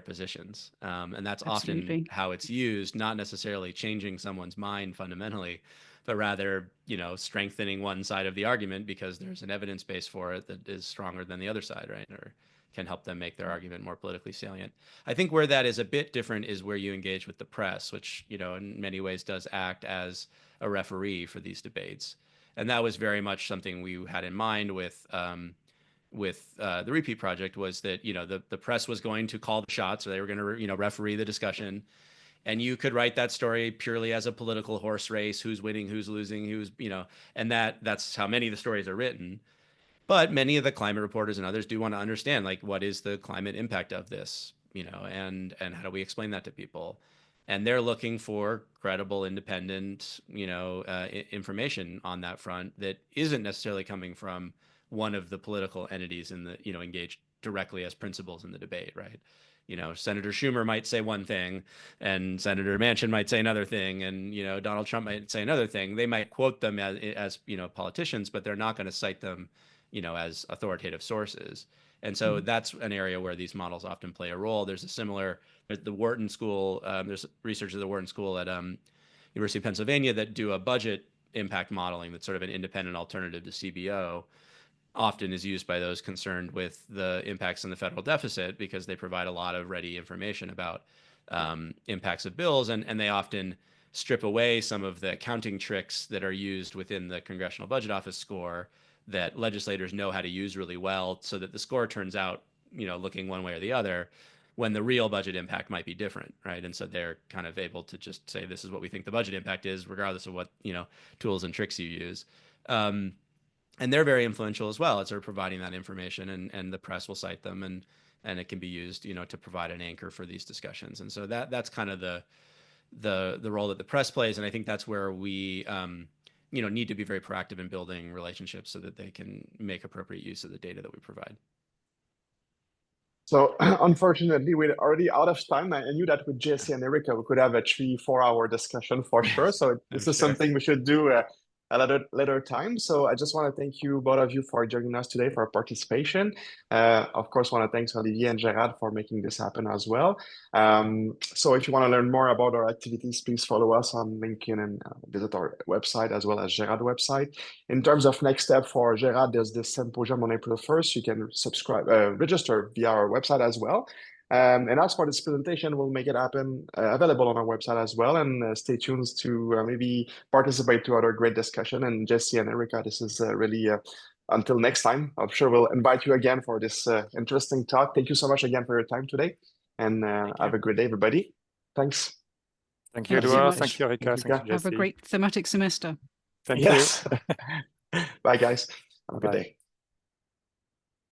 positions. And that's often how it's used, not necessarily changing someone's mind fundamentally, but rather, strengthening one side of the argument because there's an evidence base for it that is stronger than the other side, right? Or can help them make their argument more politically salient. I think where that is a bit different is where you engage with the press, which, in many ways does act as a referee for these debates. And that was very much something we had in mind with the Repeat Project, was that, the press was going to call the shots, or they were going to, referee the discussion. And you could write that story purely as a political horse race, who's winning, who's losing, who's, and that's how many of the stories are written. But many of the climate reporters and others do want to understand, like, what is the climate impact of this, and how do we explain that to people? And they're looking for credible, independent, information on that front that isn't necessarily coming from one of the political entities in the, engaged directly as principals in the debate, right? Senator Schumer might say one thing, and Senator Manchin might say another thing, and Donald Trump might say another thing. They might quote them as politicians, but they're not going to cite them, as authoritative sources. And so that's an area where these models often play a role. There's the Wharton School. There's research at the Wharton School at University of Pennsylvania that do a budget impact modeling that's sort of an independent alternative to CBO. Often is used by those concerned with the impacts on the federal deficit, because they provide a lot of ready information about impacts of bills, and they often strip away some of the accounting tricks that are used within the Congressional Budget Office score that legislators know how to use really well, so that the score turns out, looking one way or the other. when the real budget impact might be different, right? And so they're kind of able to just say, this is what we think the budget impact is, regardless of what, tools and tricks you use. And they're very influential as well as they're providing that information, and the press will cite them, and it can be used, to provide an anchor for these discussions. And so that's kind of the role that the press plays. And I think that's where we, need to be very proactive in building relationships so that they can make appropriate use of the data that we provide. So unfortunately, we're already out of time. I knew that with Jesse and Erica, we could have a 3-4 hour discussion for sure. So this is something we should do a later time. So I just want to thank you, both of you, for joining us today for participation. Of course, want to thank Olivier and Gerard for making this happen as well. So if you want to learn more about our activities, please follow us on LinkedIn and visit our website as well as Gerard website. In terms of next step for Gerard, there's this symposium on April 1st. You can register via our website as well. And as for this presentation, we'll make it happen available on our website as well. And stay tuned to maybe participate to other great discussion. And Jesse and Erica, this is really until next time. I'm sure we'll invite you again for this interesting talk. Thank you so much again for your time today. And have a great day, everybody. Thanks. Thank you, Edouard. Thank you, Erica. Thank you, Jesse. Have a great thematic semester. Thank you. Bye, guys. Have a good day.